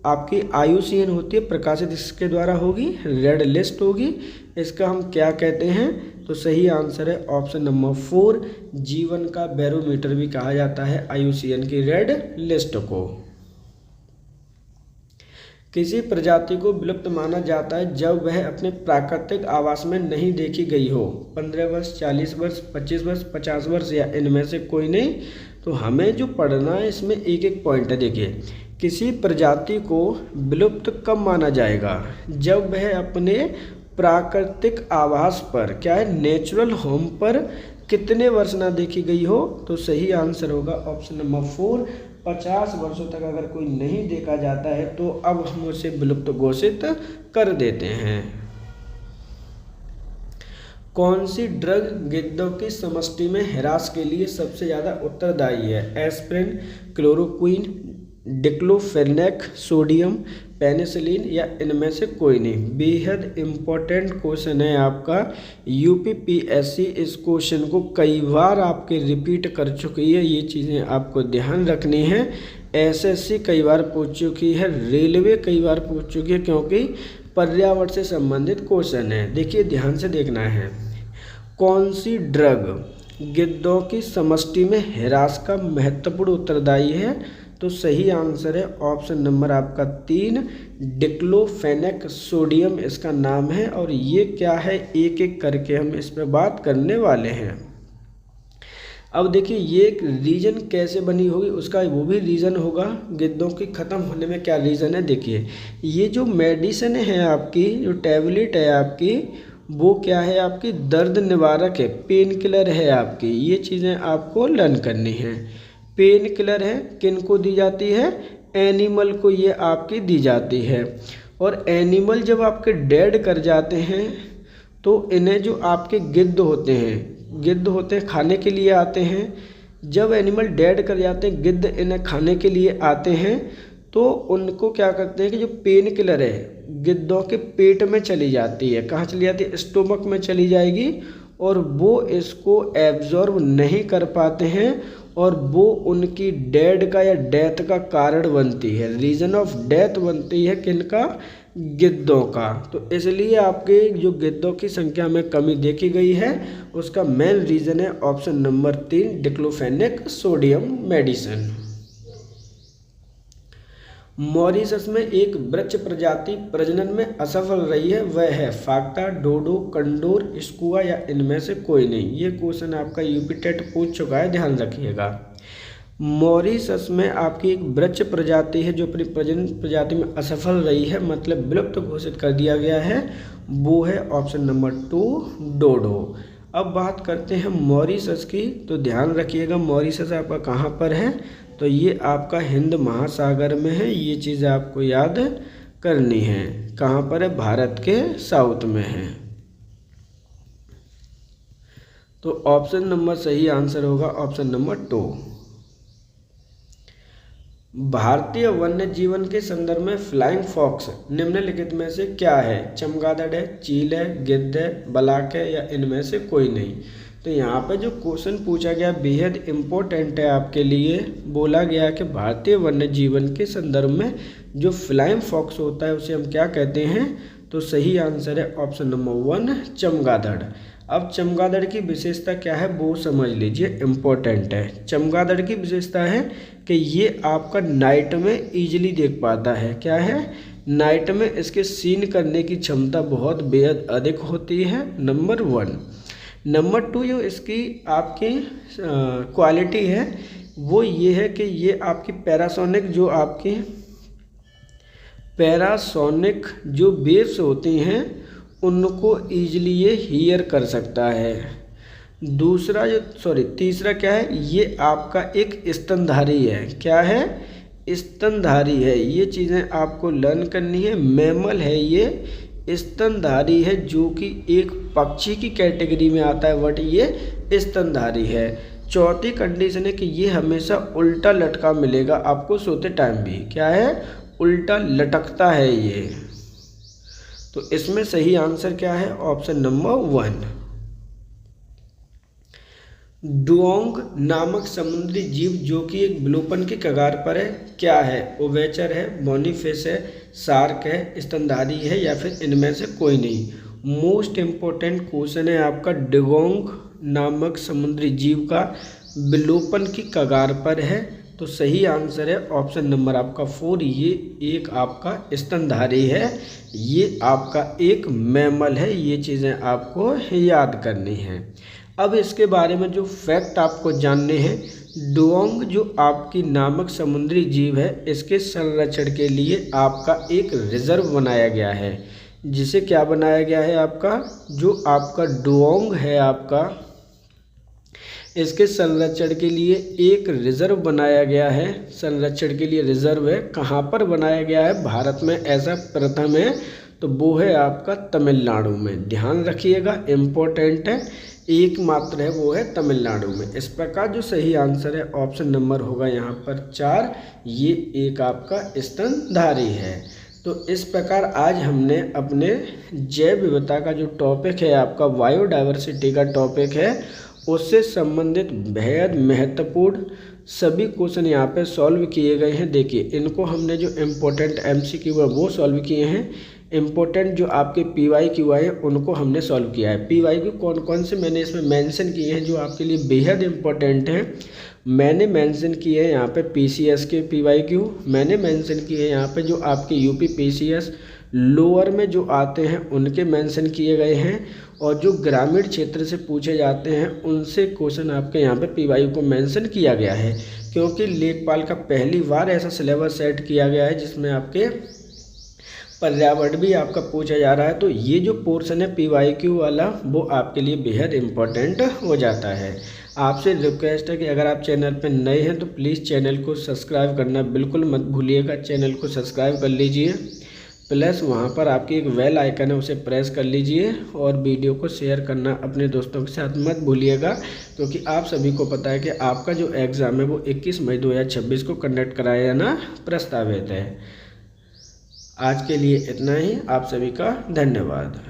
Speaker 1: आपकी IUCN होती है प्रकाशित इसके द्वारा होगी, रेड लिस्ट होगी, इसका हम क्या कहते हैं? तो सही आंसर है ऑप्शन नंबर 4, जीवन का बैरोमीटर भी कहा जाता है IUCN की रेड लिस्ट को। किसी प्रजाति को विलुप्त माना जाता है जब वह अपने प्राकृतिक आवास में नहीं देखी गई हो। 15 वर्ष, 40 वर्ष, 25 वर्ष, 50 वर्ष, या इनमें से कोई नहीं। तो हमें जो पढ़ना है इसमें एक एक पॉइंट है। देखिए, किसी प्रजाति को विलुप्त कब माना जाएगा? जब वह अपने प्राकृतिक आवास पर, क्या है, नेचुरल होम पर कितने वर्ष ना देखी गई हो। तो सही आंसर होगा ऑप्शन नंबर 4, 50 वर्षों तक अगर कोई नहीं देखा जाता है तो अब हम उसे विलुप्त घोषित कर देते हैं। कौन सी ड्रग गिद्धों की समष्टि में ह्रास के लिए सबसे ज़्यादा उत्तरदायी है? Aspirin, chloroquine, diclofenac, sodium, penicillin, या इनमें से कोई नहीं। बेहद इम्पोर्टेंट क्वेश्चन है आपका। UPPSC इस क्वेश्चन को कई बार आपके रिपीट कर चुकी है, ये चीज़ें आपको ध्यान रखनी है। SSC कई बार पूछ चुकी है, रेलवे कई बार पूछ चुकी है, क्योंकि पर्यावरण से संबंधित क्वेश्चन है। देखिए ध्यान से देखना है, कौन सी ड्रग गिद्धों की समष्टि में ह्रास का महत्वपूर्ण उत्तरदायी है? तो सही आंसर है ऑप्शन नंबर आपका 3, डिक्लोफेनेक सोडियम इसका नाम है। और ये क्या है, एक एक करके हम इस पर बात करने वाले हैं। अब देखिए ये एक रीजन कैसे बनी होगी, उसका वो भी रीज़न होगा। गिद्धों की ख़त्म होने में क्या रीज़न है? देखिए, ये जो मेडिसिन है आपकी, जो टैबलेट है आपकी, वो क्या है, आपकी दर्द निवारक है, पेन किलर है आपकी। ये चीज़ें आपको लर्न करनी है। पेन किलर है, किन को दी जाती है? एनिमल को ये आपकी दी जाती है। और एनिमल जब आपके डेड कर जाते हैं तो इन्हें जो आपके गिद्ध होते हैं खाने के लिए आते हैं, जब एनिमल डेड कर जाते हैं, गिद्ध इन्हें खाने के लिए आते हैं, तो उनको क्या करते हैं कि जो पेन किलर है गिद्धों के पेट में चली जाती है। कहाँ चली जाती है? स्टोमक में चली जाएगी, और वो इसको एब्जॉर्ब नहीं कर पाते हैं, और वो उनकी डेड का या डेथ का कारण बनती है, रीज़न ऑफ डेथ बनती है किनका? गिद्धों का। तो इसलिए आपके जो गिद्धों की संख्या में कमी देखी गई है, उसका मेन रीज़न है option number 3, diclofenac sodium medicine. Mauritius में एक वृक्ष प्रजाति प्रजनन में असफल रही है, वह है फाक्टा, डोडो, कंडोर, स्कुआ या इनमें से कोई नहीं। ये क्वेश्चन आपका यूपी टेट पूछ चुका है, ध्यान रखिएगा। मॉरिशस में आपकी एक वृक्ष प्रजाति है जो अपनी प्रजनन प्रजाति में असफल रही है, मतलब विलुप्त घोषित कर दिया गया है, वो है ऑप्शन नंबर 2, डोडो। अब बात करते हैं मॉरिशस की, तो ध्यान रखिएगा मॉरिशस आपका कहाँ पर है? तो ये आपका हिंद महासागर में है, ये चीज़ आपको याद करनी है। कहाँ पर है? भारत के साउथ में है। तो ऑप्शन नंबर सही आंसर होगा ऑप्शन नंबर 2। भारतीय वन्य जीवन के संदर्भ में फ्लाइंग फॉक्स निम्नलिखित में से क्या है? चमगादड़ है, चील है, गिद्ध है, बलाक है या इनमें से कोई नहीं। तो यहाँ पे जो क्वेश्चन पूछा गया बेहद इम्पोर्टेंट है आपके लिए। बोला गया कि भारतीय वन्य जीवन के संदर्भ में जो फ्लाइंग फॉक्स होता है उसे हम क्या कहते हैं? तो सही आंसर है ऑप्शन नंबर 1, चमगादड़। अब चमगादड़ की विशेषता क्या है वो समझ लीजिए, इम्पोर्टेंट है। चमगादड़ की विशेषता है कि ये आपका नाइट में ईजिली देख पाता है। क्या है? नाइट में इसके सीन करने की क्षमता बहुत बेहद अधिक होती है, नंबर 1। नंबर 2 जो इसकी आपकी क्वालिटी है वो ये है कि ये आपकी पैरासोनिक जो वेव्स होती हैं उनको ईजिली ये हीयर कर सकता है। तीसरा क्या है? ये आपका एक स्तनधारी है। क्या है? स्तनधारी है। ये चीज़ें आपको लर्न करनी है। मैमल है, ये स्तनधारी है, जो कि एक पक्षी की कैटेगरी में आता है, बट ये स्तनधारी है। चौथी कंडीशन है कि ये हमेशा उल्टा लटका मिलेगा आपको सोते टाइम भी। क्या है? उल्टा लटकता है ये। तो इसमें सही आंसर क्या है? Option number 1। डुओंग नामक समुद्री जीव जो कि एक विलोपन की कगार पर है, क्या है? ओवेचर है, बॉनीफिश है, शार्क है, स्तनधारी है या फिर इनमें से कोई नहीं। मोस्ट इम्पोर्टेंट क्वेश्चन है आपका, डुओंग नामक समुद्री जीव का विलोपन की कगार पर है, तो सही आंसर है ऑप्शन नंबर आपका 4। ये एक आपका स्तनधारी है, ये आपका एक मैमल है। ये चीज़ें आपको याद करनी है। अब इसके बारे में जो फैक्ट आपको जानने हैं, डुओंग जो आपकी नामक समुद्री जीव है, इसके संरक्षण के लिए आपका एक रिजर्व बनाया गया है। जिसे क्या बनाया गया है? आपका जो आपका डुओंग है आपका, इसके संरक्षण के लिए एक रिजर्व बनाया गया है। संरक्षण के लिए रिजर्व है, कहाँ पर बनाया गया है? भारत में ऐसा प्रथम है, तो वो है आपका तमिलनाडु में। ध्यान रखिएगा, इम्पोर्टेंट है, एकमात्र है वो है तमिलनाडु में। इस प्रकार जो सही आंसर है ऑप्शन नंबर होगा यहाँ पर 4, ये एक आपका स्तनधारी है। तो इस प्रकार आज हमने अपने जैव विविधता का जो टॉपिक है आपका बायोडायवर्सिटी का टॉपिक है, उससे संबंधित बेहद महत्वपूर्ण सभी क्वेश्चन यहाँ पे सॉल्व किए गए हैं। देखिए, इनको हमने जो इम्पोर्टेंट MCQ है वो सॉल्व किए हैं। इम्पोर्टेंट जो आपके PYQ हैं उनको हमने सॉल्व किया है। PYQ कौन कौन से मैंने इसमें मेंशन किए हैं जो आपके लिए बेहद इम्पोर्टेंट हैं। मैंने मेंशन किए हैं यहाँ पे PCS के PYQ, मैंने मेंशन किए हैं यहाँ पे जो आपके UP PCS लोअर में जो आते हैं उनके मेंशन किए गए हैं, और जो ग्रामीण क्षेत्र से पूछे जाते हैं उनसे क्वेश्चन आपके यहाँ पे PYQ को मेंशन किया गया है। क्योंकि लेखपाल का पहली बार ऐसा सिलेबस सेट किया गया है जिसमें आपके पर्यावरण भी आपका पूछा जा रहा है, तो ये जो पोर्शन है PYQ वाला वो आपके लिए बेहद इम्पोर्टेंट हो जाता है। आपसे रिक्वेस्ट है कि अगर आप चैनल पर नए हैं तो प्लीज़ चैनल को सब्सक्राइब करना बिल्कुल मत भूलिएगा। चैनल को सब्सक्राइब कर लीजिए प्लस वहाँ पर आपकी एक बेल आइकन है, उसे प्रेस कर लीजिए और वीडियो को शेयर करना अपने दोस्तों के साथ मत भूलिएगा, क्योंकि आप सभी को पता है कि आपका जो एग्ज़ाम है वो 21 मई 2026 को कंडक्ट कराया जाना प्रस्तावित है। आज के लिए इतना ही। आप सभी का धन्यवाद।